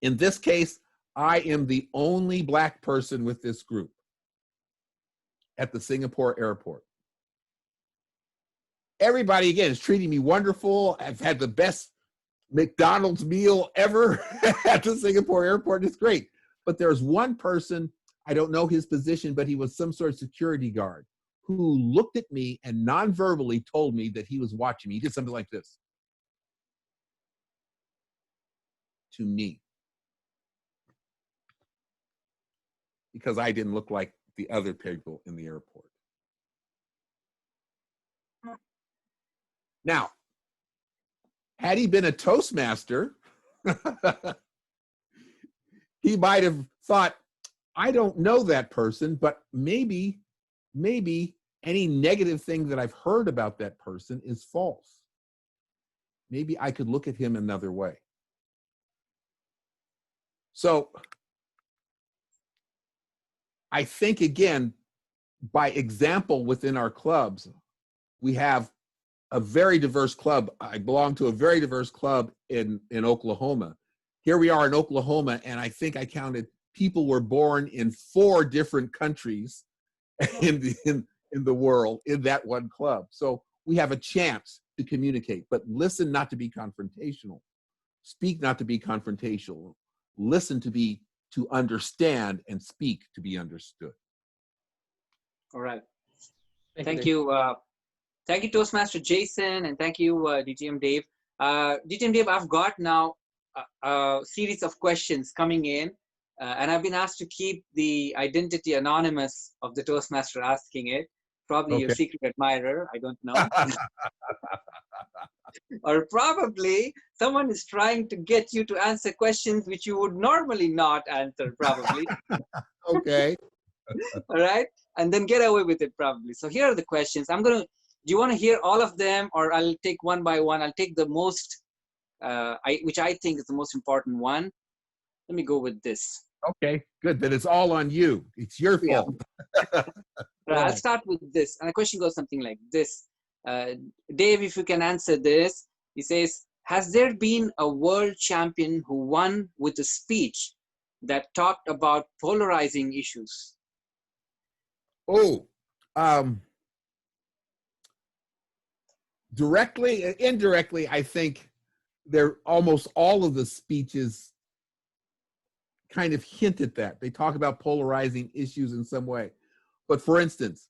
In this case, I am the only Black person with this group at the Singapore airport. Everybody, again, is treating me wonderful. I've had the best McDonald's meal ever at the Singapore airport. It's great. But there's one person, I don't know his position, but he was some sort of security guard who looked at me and non-verbally told me that he was watching me. He did something like this to me because I didn't look like the other people in the airport. Now, had he been a Toastmaster, he might have thought, I don't know that person, but maybe any negative thing that I've heard about that person is false. Maybe I could look at him another way. So I think, again, by example within our clubs, we have a very diverse club. I belong to a very diverse club in Oklahoma. Here we are in Oklahoma, and I think I counted people were born in 4 different countries in the world in that one club. So we have a chance to communicate, but listen not to be confrontational. Speak not to be confrontational. Listen to understand, and speak to be understood. All right. Thank you. Thank you, Toastmaster Jason, and thank you, DTM Dave. DTM Dave, I've got now a series of questions coming in, and I've been asked to keep the identity anonymous of the Toastmaster asking it. Probably your secret admirer, I don't know. Or probably someone is trying to get you to answer questions which you would normally not answer, probably. Okay. All right, and then get away with it, probably. So here are the questions. Do you want to hear all of them, or I'll take one by one? I'll take the most, which I think is the most important one. Let me go with this. Okay, good. Then it's all on you. It's your fault. I'll start with this. And the question goes something like this. Dave, if you can answer this, he says, has there been a world champion who won with a speech that talked about polarizing issues? Oh, directly, indirectly, I think almost all of the speeches kind of hint at that. They talk about polarizing issues in some way. But for instance,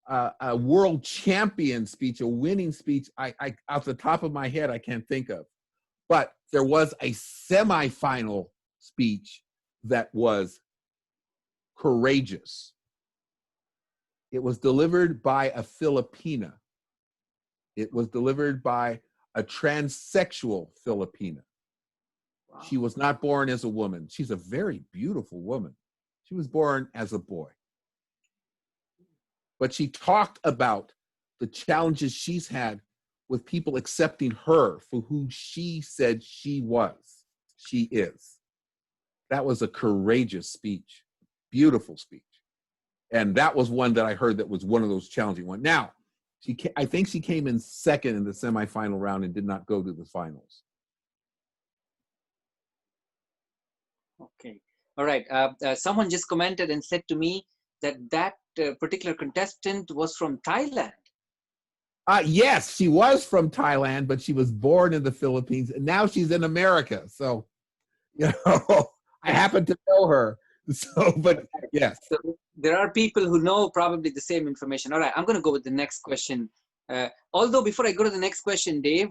a world champion speech, a winning speech, I off the top of my head, I can't think of. But there was a semifinal speech that was courageous. It was delivered by a Filipina. It was delivered by a transsexual Filipina. Wow. She was not born as a woman. She's a very beautiful woman. She was born as a boy. But she talked about the challenges she's had with people accepting her for who she said she was, she is. That was a courageous speech, beautiful speech. And that was one that I heard that was one of those challenging ones. Now, I think she came in second in the semifinal round and did not go to the finals. Okay. All right. Someone just commented and said to me that particular contestant was from Thailand. Yes, she was from Thailand, but she was born in the Philippines, and now she's in America. So, you know, I happen to know her. So, but yes. So there are people who know probably the same information. All right, I'm going to go with the next question. Although before I go to the next question, Dave,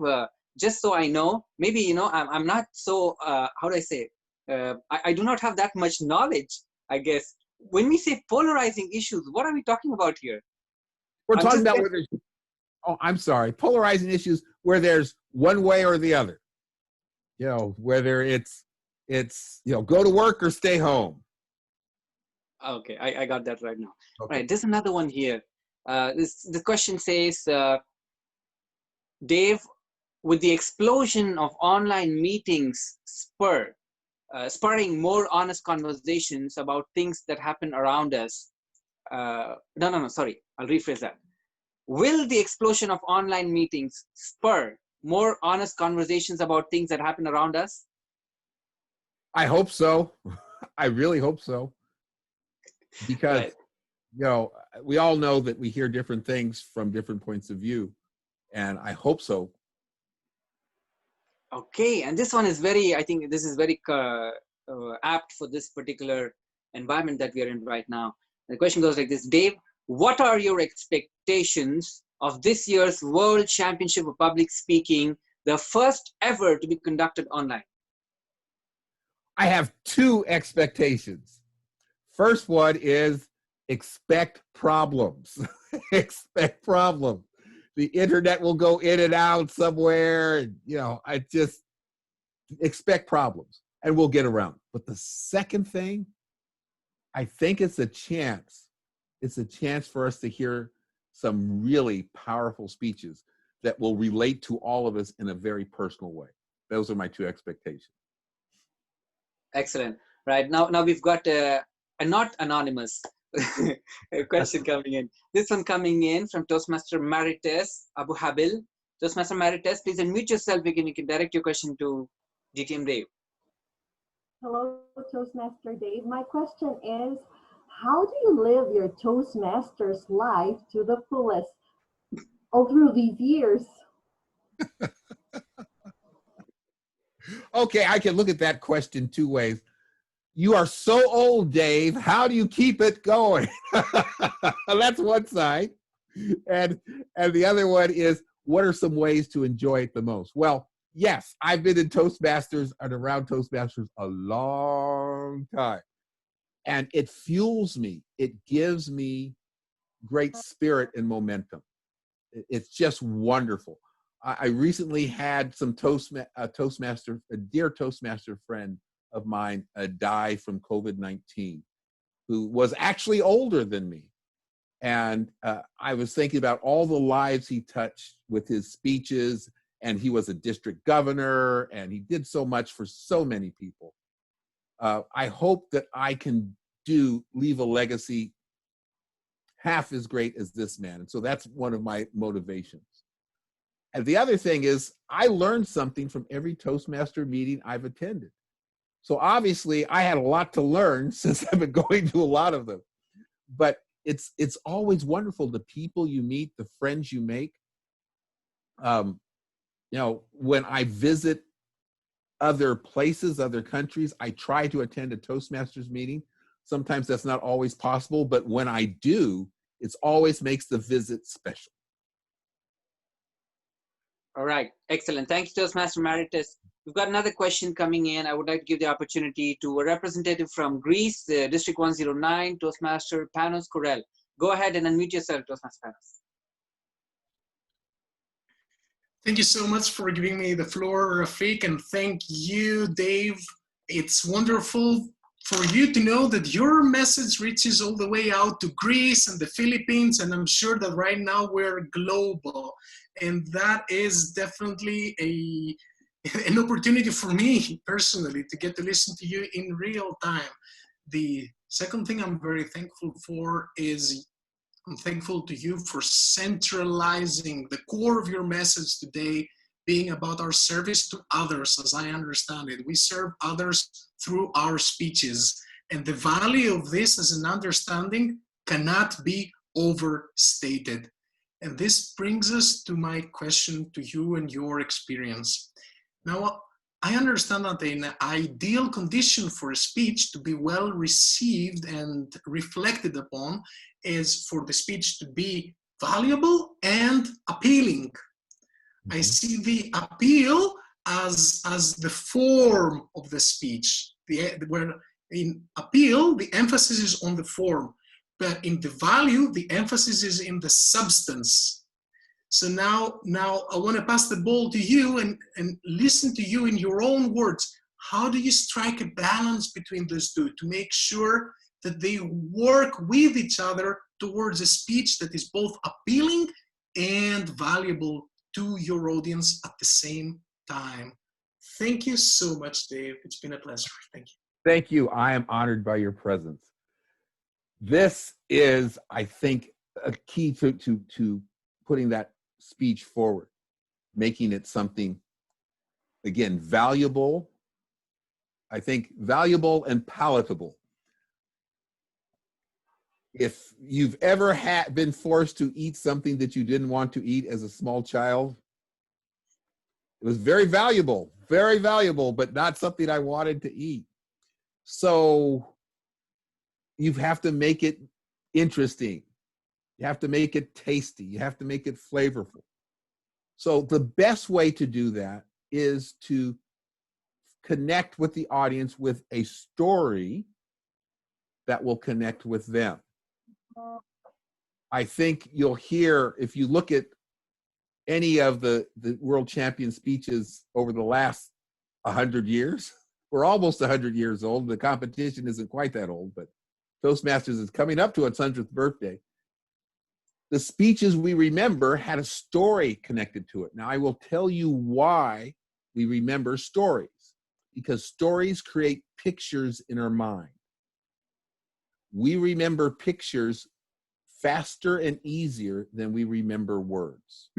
just so I know, maybe, you know, I'm not so, how do I say, I do not have that much knowledge, I guess. When we say polarizing issues, what are we talking about here? We're talking about where there's, oh, I'm sorry, polarizing issues where there's one way or the other. You know, whether it's you know, go to work or stay home. Okay, I got that right now. Okay. Right, there's another one here. The question says, Dave, with the explosion of online meetings spurring more honest conversations about things that happen around us. Sorry, I'll rephrase that. Will the explosion of online meetings spur more honest conversations about things that happen around us? I hope so. I really hope so. Because, right, you know, we all know that we hear different things from different points of view, and I hope so. Okay, and this one is very, I think this is very apt for this particular environment that we are in right now. The question goes like this: Dave, what are your expectations of this year's World Championship of Public Speaking, the first ever to be conducted online? I have two expectations. First one is expect problems. Expect problems. The internet will go in and out somewhere. And, you know, I just expect problems and we'll get around. But the second thing, I think it's a chance. It's a chance for us to hear some really powerful speeches that will relate to all of us in a very personal way. Those are my two expectations. Excellent. Right, now we've got a not anonymous question coming in. This one coming in from Toastmaster Marites Abu Habil. Toastmaster Marites, please unmute yourself. You can direct your question to DTM Dave. Hello, Toastmaster Dave. My question is, how do you live your Toastmasters life to the fullest all through these years? Okay, I can look at that question two ways. You are so old, Dave. How do you keep it going? That's one side. And the other one is, what are some ways to enjoy it the most? Well, yes, I've been in Toastmasters and around Toastmasters a long time. And it fuels me. It gives me great spirit and momentum. It's just wonderful. I recently had some a dear Toastmaster friend of mine die from COVID-19, who was actually older than me. And I was thinking about all the lives he touched with his speeches, and he was a district governor, and he did so much for so many people. I hope that I can leave a legacy half as great as this man. And so that's one of my motivations. And the other thing is, I learned something from every Toastmaster meeting I've attended. So obviously, I had a lot to learn since I've been going to a lot of them. But it's always wonderful, the people you meet, the friends you make. You know, when I visit other places, other countries, I try to attend a Toastmasters meeting. Sometimes that's not always possible, but when I do, it always makes the visit special. All right, excellent. Thank you, Toastmaster Emeritus. We've got another question coming in. I would like to give the opportunity to a representative from Greece, District 109, Toastmaster Panos Korel. Go ahead and unmute yourself, Toastmaster Panos. Thank you so much for giving me the floor, Rafik, and thank you, Dave. It's wonderful for you to know that your message reaches all the way out to Greece and the Philippines, and I'm sure that right now we're global. And that is definitely an opportunity for me personally to get to listen to you in real time. The second thing I'm very thankful for is I'm thankful to you for centralizing the core of your message today being about our service to others, as I understand it. We serve others through our speeches, and the value of this as an understanding cannot be overstated. And this brings us to my question to you and your experience. Now, I understand that an ideal condition for a speech to be well received and reflected upon is for the speech to be valuable and appealing. I see the appeal as the form of the speech. Where in appeal, the emphasis is on the form, but in the value, the emphasis is in the substance. So now I want to pass the ball to you and listen to you in your own words. How do you strike a balance between those two to make sure that they work with each other towards a speech that is both appealing and valuable to your audience at the same time? Thank you so much, Dave. It's been a pleasure. Thank you. Thank you. I am honored by your presence. This is, I think, a key to putting that speech forward, making it something, again, valuable. I think valuable and palatable. If you've ever been forced to eat something that you didn't want to eat as a small child, it was very valuable, but not something I wanted to eat. So you have to make it interesting. You have to make it tasty. You have to make it flavorful. So the best way to do that is to connect with the audience with a story that will connect with them. I think you'll hear, if you look at any of the world champion speeches over the last 100 years, we're almost 100 years old. The competition isn't quite that old, but Toastmasters is coming up to its 100th birthday. The speeches we remember had a story connected to it. Now, I will tell you why we remember stories, because stories create pictures in our mind. We remember pictures faster and easier than we remember words.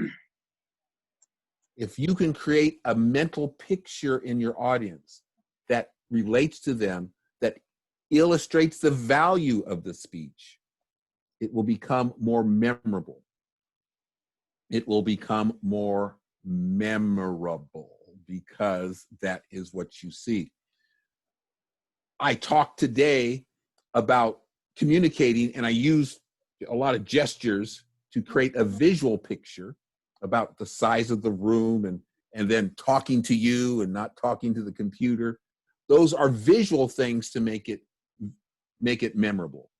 If you can create a mental picture in your audience that relates to them, that illustrates the value of the speech, it will become more memorable. It will become more memorable because that is what you see. I talked today about communicating, and I used a lot of gestures to create a visual picture about the size of the room and then talking to you and not talking to the computer. Those are visual things to make it memorable.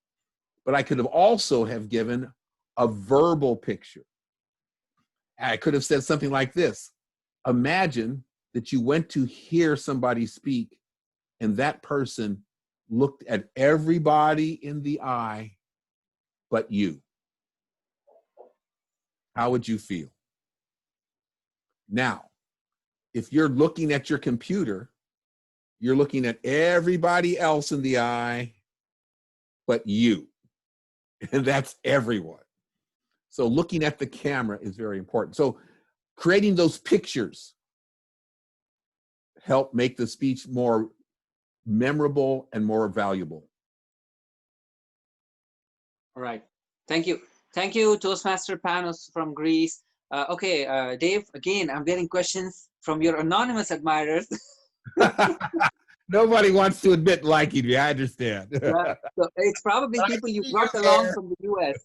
But I could have also have given a verbal picture. I could have said something like this. Imagine that you went to hear somebody speak and that person looked at everybody in the eye but you. How would you feel? Now, if you're looking at your computer, you're looking at everybody else in the eye but you. And that's everyone. So looking at the camera is very important. So creating those pictures help make the speech more memorable and more valuable. All right. Thank you. Thank you, Toastmaster Panos from Greece. Okay, Dave, again, I'm getting questions from your anonymous admirers. Nobody wants to admit liking me, I understand. Yeah, so it's probably people you brought along from the US.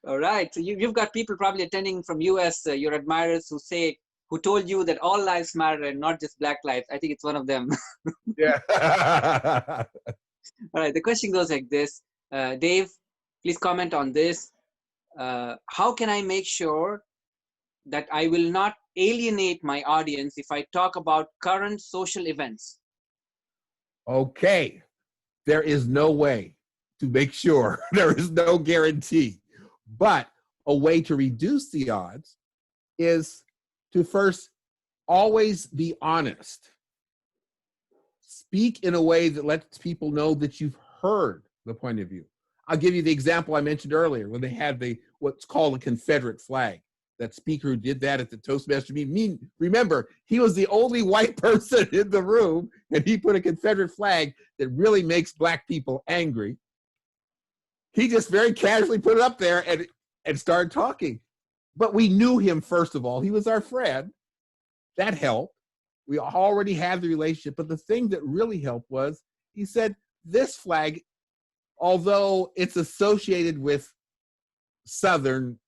All right. So you've got people probably attending from US, your admirers who told you that all lives matter and not just black lives. I think it's one of them. Yeah. All right. The question goes like this. Dave, please comment on this. How can I make sure that I will not alienate my audience if I talk about current social events? Okay. There is no way to make sure. There is no guarantee. But a way to reduce the odds is to first always be honest. Speak in a way that lets people know that you've heard the point of view. I'll give you the example I mentioned earlier when they had what's called a Confederate flag. That speaker who did that at the Toastmaster meeting, remember, he was the only white person in the room, and he put a Confederate flag that really makes black people angry. He just very casually put it up there and started talking. But we knew him, first of all. He was our friend. That helped. We already had the relationship. But the thing that really helped was he said, this flag, although it's associated with Southern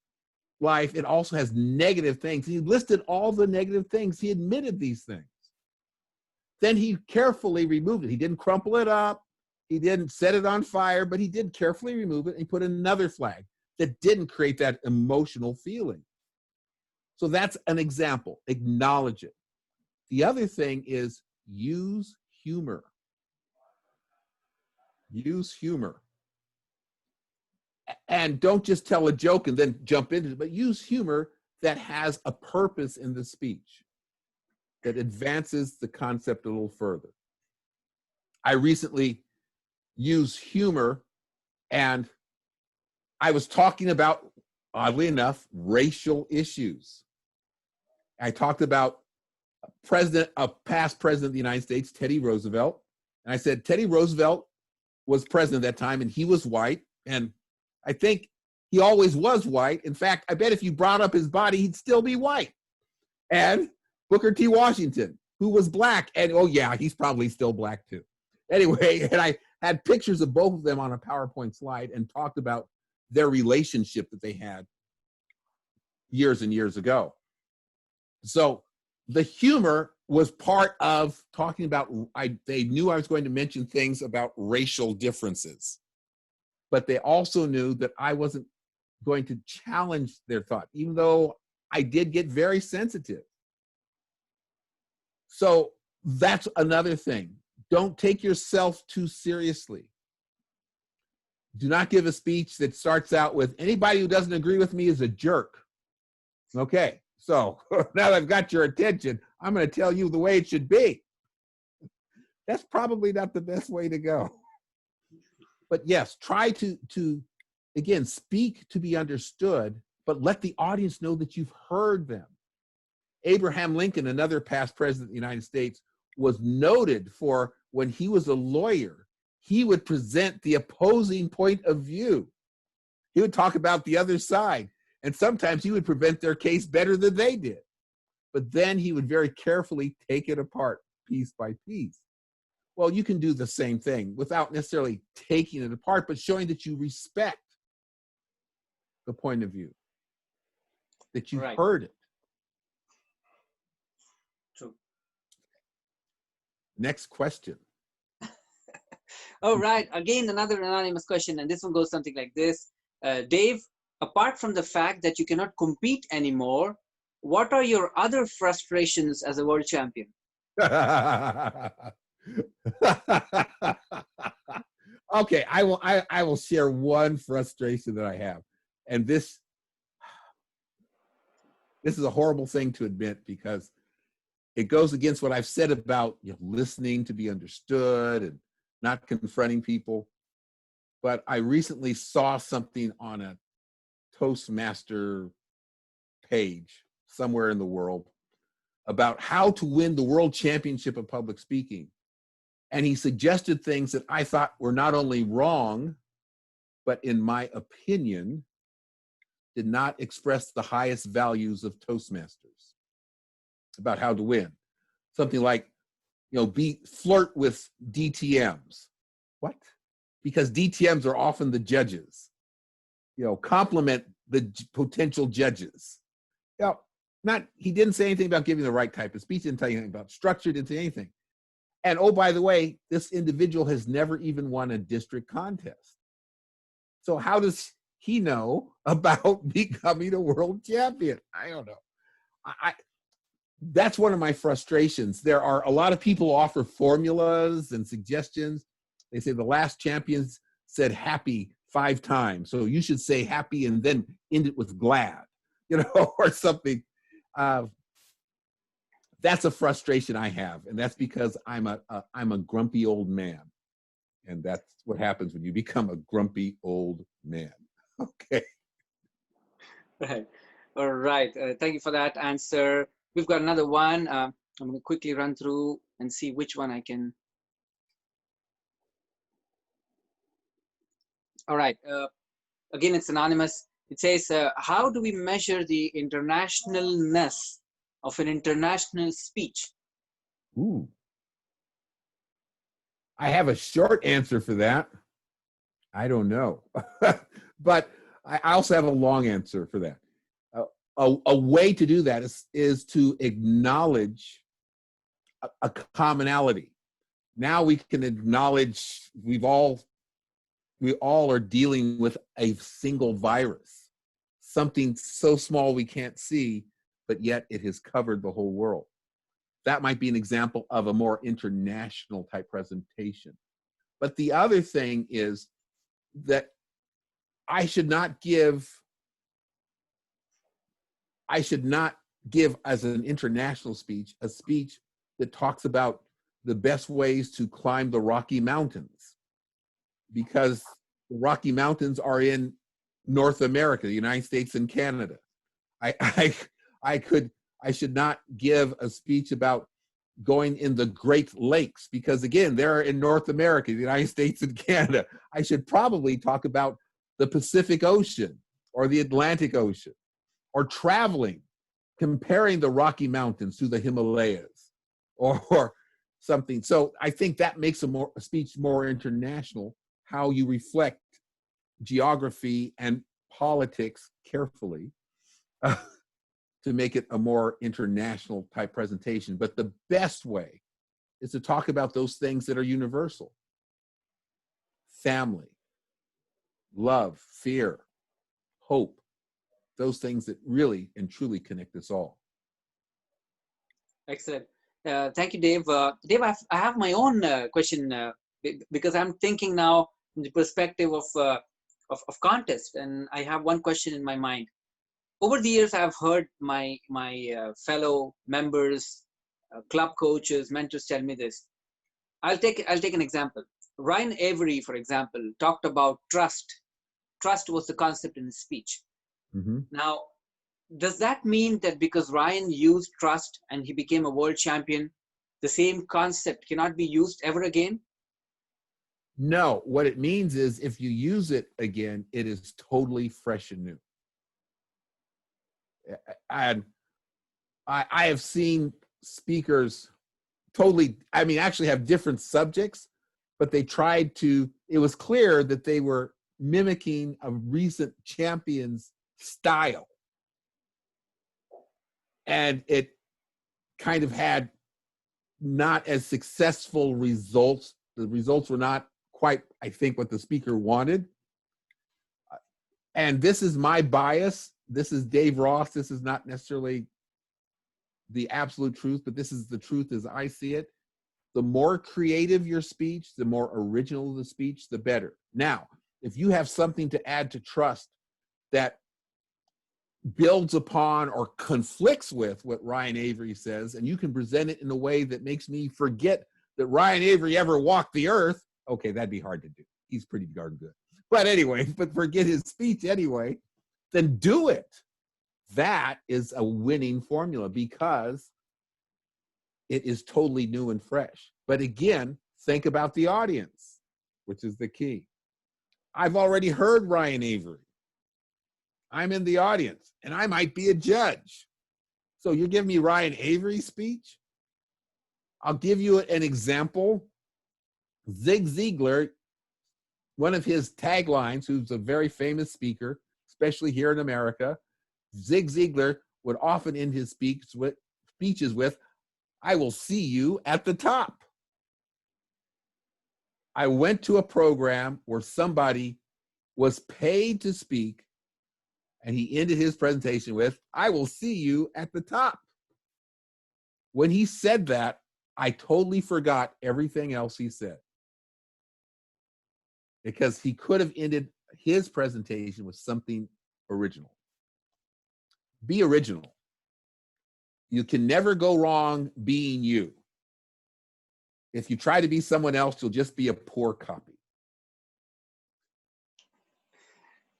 life, it also has negative things. He listed all the negative things. He admitted these things. Then he carefully removed it. He didn't crumple it up. He didn't set it on fire, but he did carefully remove it and put another flag that didn't create that emotional feeling. So that's an example. Acknowledge it. The other thing is use humor. Use humor. And don't just tell a joke and then jump into it, but use humor that has a purpose in the speech that advances the concept a little further. I recently used humor, and I was talking about, oddly enough, racial issues. I talked about a past president of the United States, Teddy Roosevelt. And I said, Teddy Roosevelt was president at that time, and he was white. And I think he always was white. In fact, I bet if you brought up his body, he'd still be white. And Booker T. Washington, who was black. And oh yeah, he's probably still black too. Anyway, and I had pictures of both of them on a PowerPoint slide and talked about their relationship that they had years and years ago. So the humor was part of talking about, they knew I was going to mention things about racial differences, but they also knew that I wasn't going to challenge their thought, even though I did get very sensitive. So that's another thing. Don't take yourself too seriously. Do not give a speech that starts out with, anybody who doesn't agree with me is a jerk. Okay, so now that I've got your attention, I'm going to tell you the way it should be. That's probably not the best way to go. But yes, try to again, speak to be understood, but let the audience know that you've heard them. Abraham Lincoln, another past president of the United States, was noted for when he was a lawyer, he would present the opposing point of view. He would talk about the other side, and sometimes he would present their case better than they did. But then he would very carefully take it apart piece by piece. Well, you can do the same thing without necessarily taking it apart, but showing that you respect the point of view, that you heard it. True. Next question. All right. Again, another anonymous question, and this one goes something like this. Dave, apart from the fact that you cannot compete anymore, what are your other frustrations as a world champion? Okay, I will share one frustration that I have. And this is a horrible thing to admit because it goes against what I've said about listening to be understood and not confronting people. But I recently saw something on a Toastmaster page somewhere in the world about how to win the World Championship of Public Speaking. And he suggested things that I thought were not only wrong, but in my opinion, did not express the highest values of Toastmasters about how to win. Something like, flirt with DTMs. What? Because DTMs are often the judges. Compliment the potential judges. He didn't say anything about giving the right type of speech, didn't tell you anything about structure, didn't say anything. And oh, by the way, this individual has never even won a district contest. So how does he know about becoming a world champion? I don't know. That's one of my frustrations. There are a lot of people who offer formulas and suggestions. They say the last champions said happy 5 times. So you should say happy and then end it with glad, or something. That's a frustration I have. And that's because I'm a grumpy old man. And that's what happens when you become a grumpy old man. Okay. Right. All right. Thank you for that answer. We've got another one. I'm going to quickly run through and see which one I can. All right. Again, it's anonymous. It says, how do we measure the internationalness of an international speech? Ooh. I have a short answer for that. I don't know. But I also have a long answer for that. A way to do that is to acknowledge a commonality. Now we can acknowledge we all are dealing with a single virus, something so small we can't see, but yet it has covered the whole world. That might be an example of a more international type presentation. But the other thing is that I should not give as an international speech, a speech that talks about the best ways to climb the Rocky Mountains, because the Rocky Mountains are in North America, the United States and Canada. I should not give a speech about going in the Great Lakes, because again, they're in North America, the United States and Canada. I should probably talk about the Pacific Ocean or the Atlantic Ocean, or traveling, comparing the Rocky Mountains to the Himalayas or something. So I think that makes a speech more international, how you reflect geography and politics carefully to make it a more international type presentation. But the best way is to talk about those things that are universal. Family, love, fear, hope, those things that really and truly connect us all. Excellent. Thank you, Dave. Dave, I have my own question because I'm thinking now from the perspective of contest, and I have one question in my mind. Over the years, I've heard my fellow members, club coaches, mentors tell me this. I'll take an example. Ryan Avery, for example, talked about trust. Trust was the concept in his speech. Mm-hmm. Now, does that mean that because Ryan used trust and he became a world champion, the same concept cannot be used ever again? No, what it means is if you use it again, it is totally fresh and new. And I have seen speakers actually have different subjects, but they tried to, it was clear that they were mimicking a recent champion's style. And it kind of had not as successful results. The results were not quite, I think, what the speaker wanted. And this is my bias. This is Dave Ross. This is not necessarily the absolute truth, but this is the truth as I see it. The more creative your speech, the more original the speech, the better. Now, if you have something to add to trust that builds upon or conflicts with what Ryan Avery says, and you can present it in a way that makes me forget that Ryan Avery ever walked the earth, okay, that'd be hard to do. He's pretty darn good. But anyway, but forget his speech anyway, then do it. That is a winning formula because it is totally new and fresh. But again, think about the audience, which is the key. I've already heard Ryan Avery. I'm in the audience, and I might be a judge. So you're giving me Ryan Avery's speech? I'll give you an example. Zig Ziglar, one of his taglines, who's a very famous speaker, especially here in America, Zig Ziglar would often end his speeches with, "I will see you at the top." I went to a program where somebody was paid to speak, and he ended his presentation with, "I will see you at the top." When he said that, I totally forgot everything else he said, because he could have ended his presentation with something original. Be original. You can never go wrong being you. If you try to be someone else, you'll just be a poor copy.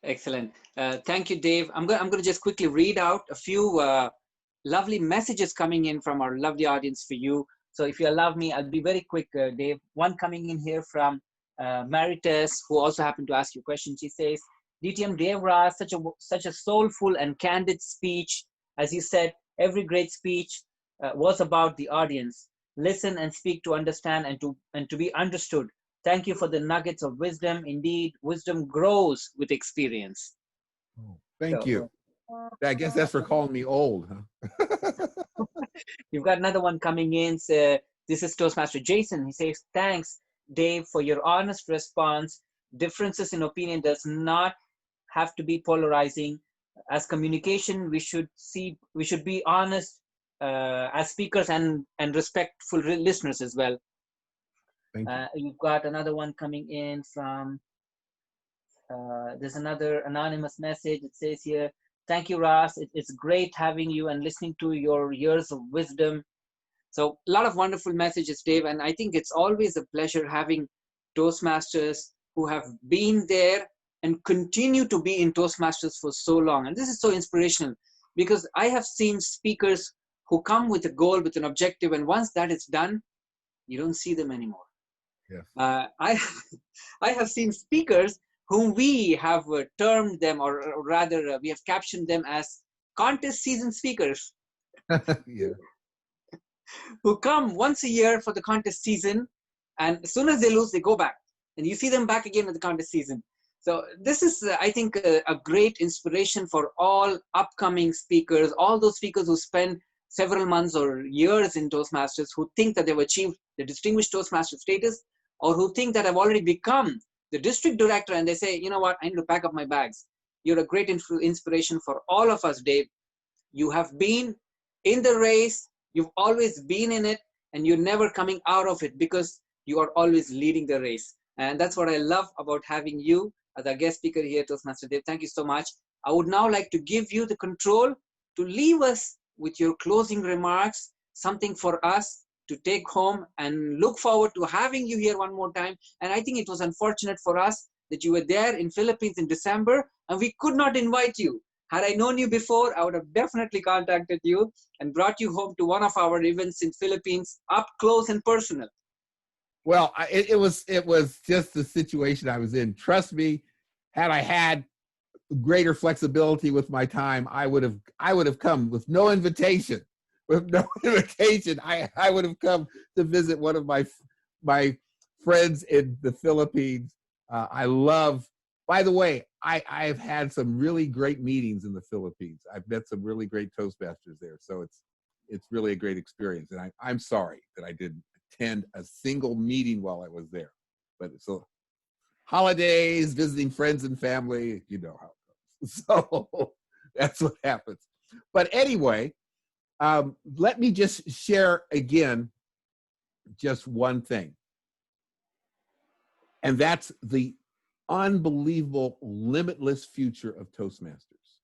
Excellent. Thank you, Dave. I'm going to just quickly read out a few lovely messages coming in from our lovely audience for you. So if you allow me, I'll be very quick, Dave. One coming in here from Maritas, who also happened to ask you a question. She says, DTM Dave Ra, such a soulful and candid speech. As you said, every great speech was about the audience. Listen and speak to understand and to be understood. Thank you for the nuggets of wisdom. Indeed, wisdom grows with experience. Oh, thank you. I guess that's for calling me old, huh? You've got another one coming in. This is Toastmaster Jason. He says, thanks, Dave, for your honest response. Differences in opinion does not have to be polarizing. As communication, we should be honest as speakers and respectful listeners as well. Thank you. You've got another one coming in from, there's another anonymous message. It says here, thank you, Ras. It's great having you and listening to your years of wisdom. So a lot of wonderful messages, Dave. And I think it's always a pleasure having Toastmasters who have been there and continue to be in Toastmasters for so long. And this is so inspirational because I have seen speakers who come with a goal, with an objective, and once that is done, you don't see them anymore. Yes. I have seen speakers whom we have termed them, or rather we have captioned them as contest season speakers. Yeah. Who come once a year for the contest season, and as soon as they lose, they go back. And you see them back again at the contest season. So this is, I think, a great inspiration for all upcoming speakers, all those speakers who spend several months or years in Toastmasters, who think that they've achieved the distinguished Toastmaster status, or who think that I've already become the district director, and they say, you know what, I need to pack up my bags. You're a great inspiration for all of us, Dave. You have been in the race, you've always been in it, and you're never coming out of it because you are always leading the race. And that's what I love about having you as a guest speaker here, Toastmaster Dave. Thank you so much. I would now like to give you the control to leave us with your closing remarks, something for us to take home, and look forward to having you here one more time. And I think it was unfortunate for us that you were there in Philippines in December and we could not invite you. Had I known you before, I would have definitely contacted you and brought you home to one of our events in Philippines, up close and personal. Well, it was just the situation I was in. Trust me, had I had greater flexibility with my time, I would have come with no invitation. With no invitation, I would have come to visit one of my friends in the Philippines. I love. By the way, I've had some really great meetings in the Philippines. I've met some really great Toastmasters there, so it's really a great experience. And I'm sorry that I didn't attend a single meeting while I was there. But so holidays, visiting friends and family, you know how it goes. So that's what happens. But anyway. Let me just share again just one thing. And that's the unbelievable, limitless future of Toastmasters.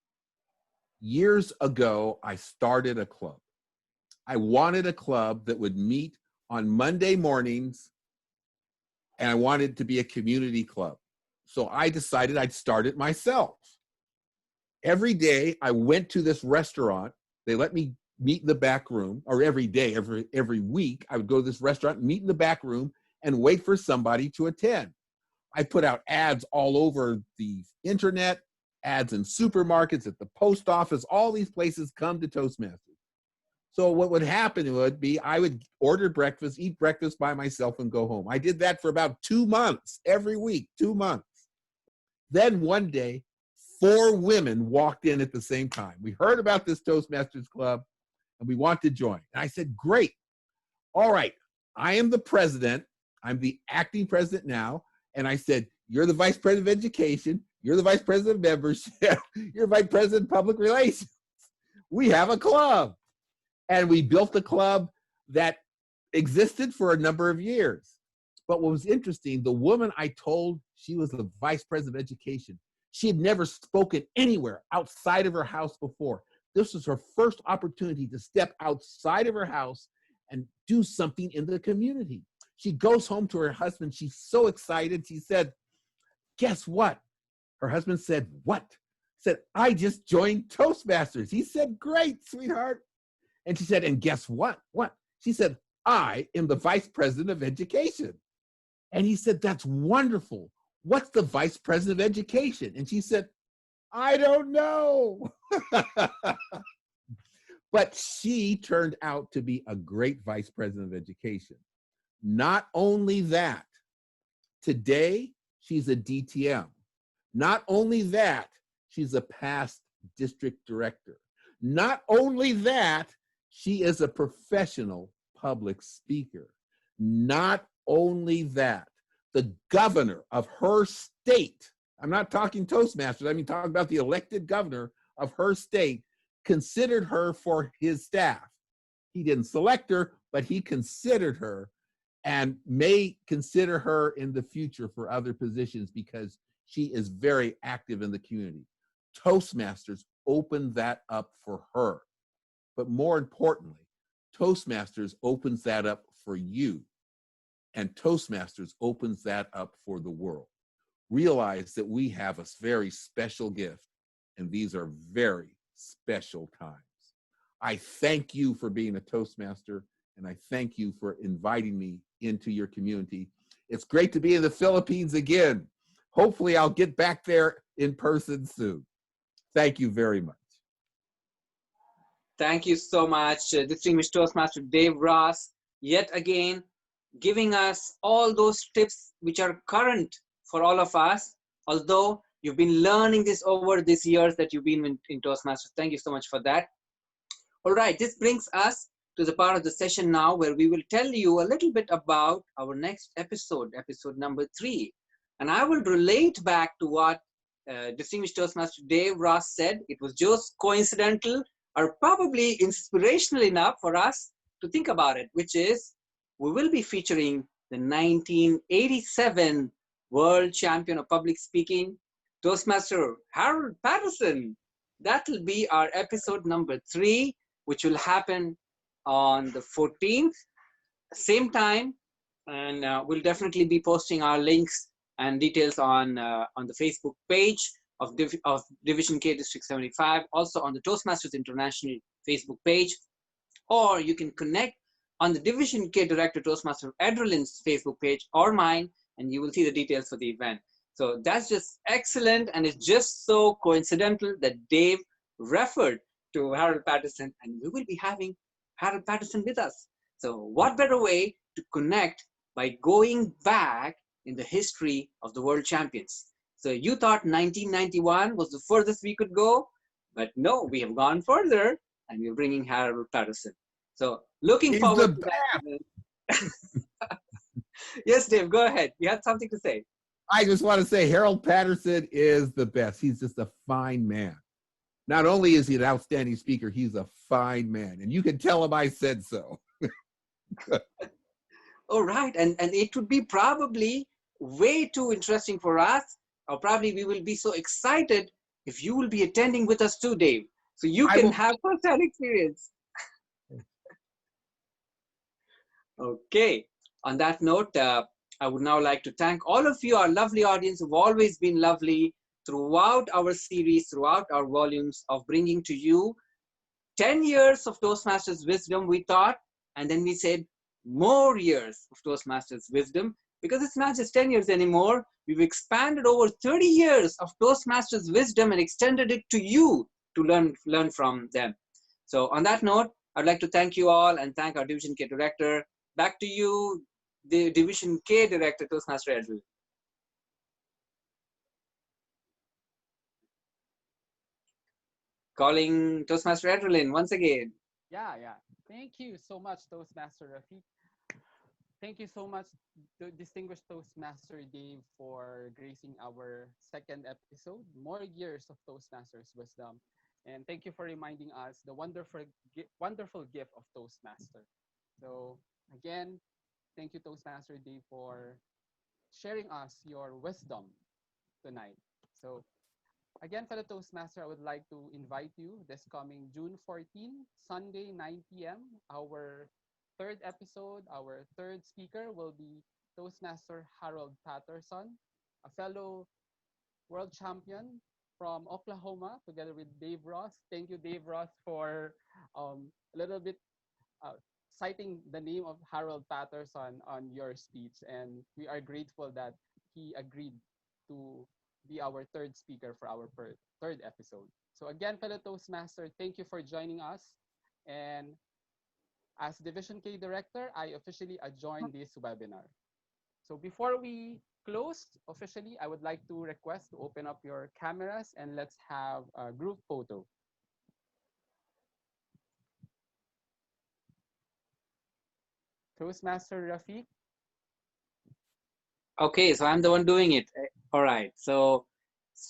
Years ago, I started a club. I wanted a club that would meet on Monday mornings, and I wanted it to be a community club. So I decided I'd start it myself. every day I went to this restaurant. They let me meet in the back room, or every day, every week, I would go to this restaurant, meet in the back room, and wait for somebody to attend. I put out ads all over the internet, ads in supermarkets, at the post office, all these places come to Toastmasters. So what would happen would be I would order breakfast, eat breakfast by myself, and go home. I did that for about 2 months, every week, 2 months. Then one day, 4 women walked in at the same time. We heard about this Toastmasters Club, and we want to join. And I said, great. All right, I am the president. I'm the acting president now. And I said, you're the vice president of education. You're the vice president of membership. You're vice president of public relations. We have a club. And we built a club that existed for a number of years. But what was interesting, the woman I told she was the vice president of education, she had never spoken anywhere outside of her house before. This was her first opportunity to step outside of her house and do something in the community. She goes home to her husband. She's so excited. She said, guess what? Her husband said, what? Said, I just joined Toastmasters. He said, great, sweetheart. And she said, and guess what? What? She said, I am the vice president of education. And he said, that's wonderful. What's the vice president of education? And she said, I don't know. But she turned out to be a great vice president of education. Not only that, today she's a DTM. Not only that, she's a past district director. Not only that, she is a professional public speaker. Not only that, the governor of her state, I'm not talking Toastmasters, I mean talking about the elected governor of her state, considered her for his staff. He didn't select her, but he considered her and may consider her in the future for other positions because she is very active in the community. Toastmasters opened that up for her. But more importantly, Toastmasters opens that up for you. And Toastmasters opens that up for the world. Realize that we have a very special gift, and these are very special times. I thank you for being a Toastmaster, and I thank you for inviting me into your community. It's great to be in the Philippines again. Hopefully I'll get back there in person soon. Thank you very much. Thank you so much, distinguished Toastmaster Dave Ross, yet again, giving us all those tips which are current for all of us, although you've been learning this over these years that you've been in Toastmasters. Thank you so much for that. All right, this brings us to the part of the session now where we will tell you a little bit about our next episode, episode number 3. And I will relate back to what distinguished Toastmaster Dave Ross said. It was just coincidental or probably inspirational enough for us to think about it, which is we will be featuring the 1987 world champion of public speaking, Toastmaster Harold Patterson. That will be our episode number 3, which will happen on the 14th, same time. And we'll definitely be posting our links and details on the Facebook page of Division K District 75, also on the Toastmasters International Facebook page, or you can connect on the Division K Director Toastmaster Adrelin's Facebook page or mine, and you will see the details for the event. So that's just excellent, and it's just so coincidental that Dave referred to Harold Patterson, and we will be having Harold Patterson with us. So what better way to connect by going back in the history of the world champions? So you thought 1991 was the furthest we could go, but no, we have gone further, and we're bringing Harold Patterson. So looking forward to that. Yes, Dave, go ahead. You had something to say. I just want to say Harold Patterson is the best. He's just a fine man. Not only is he an outstanding speaker, he's a fine man. And you can tell him I said so. All right. And it would be probably way too interesting for us, or probably we will be so excited if you will be attending with us too, Dave. So you can have first-hand experience. Okay. On that note, I would now like to thank all of you, our lovely audience, who've always been lovely throughout our series, throughout our volumes of bringing to you 10 years of Toastmasters wisdom, we thought, and then we said more years of Toastmasters wisdom, because it's not just 10 years anymore. We've expanded over 30 years of Toastmasters wisdom and extended it to you to learn from them. So on that note, I'd like to thank you all and thank our Division K director. Back to you, the Division K director, Toastmaster Edwin. Calling Toastmaster Adrenaline once again. Yeah. Thank you so much, Toastmaster Rafiq. Thank you so much, distinguished Toastmaster Dave, for gracing our second episode, More Years of Toastmasters Wisdom. And thank you for reminding us the wonderful gift of Toastmaster. So again, thank you, Toastmaster Dave, for sharing us your wisdom tonight. So again, fellow Toastmaster, I would like to invite you this coming June 14, Sunday, 9 p.m. Our third episode, our third speaker will be Toastmaster Harold Patterson, a fellow world champion from Oklahoma, together with Dave Ross. Thank you, Dave Ross, for a little bit citing the name of Harold Patterson on your speech. And we are grateful that he agreed to be our third speaker for our third episode. So again, fellow Toastmaster, thank you for joining us. And as Division K Director, I officially adjourn this webinar. So before we close officially, I would like to request to open up your cameras and let's have a group photo. Toastmaster Rafiq. Okay, so I'm the one doing it. All right, so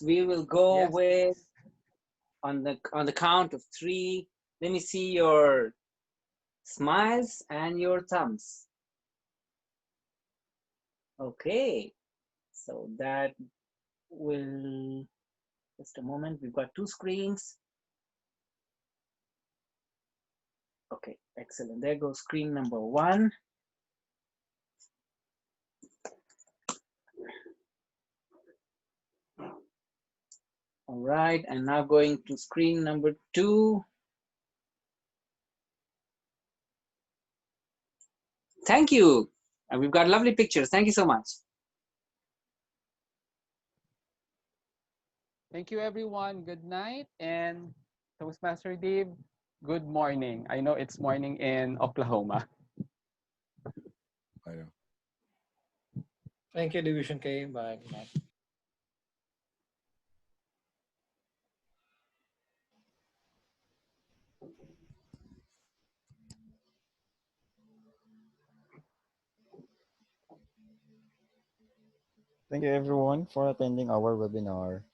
we will go Yes, with please. on the count of 3. Let me see your smiles and your thumbs. Okay, so that will, just a moment, we've got 2 screens. Okay, excellent. There goes screen number 1. All right, and now going to screen number 2. Thank you. And we've got lovely pictures. Thank you so much. Thank you, everyone. Good night. And Toastmaster Dave, good morning. I know it's morning in Oklahoma. I know. Thank you, Division K. Bye. Good night. Thank you everyone for attending our webinar.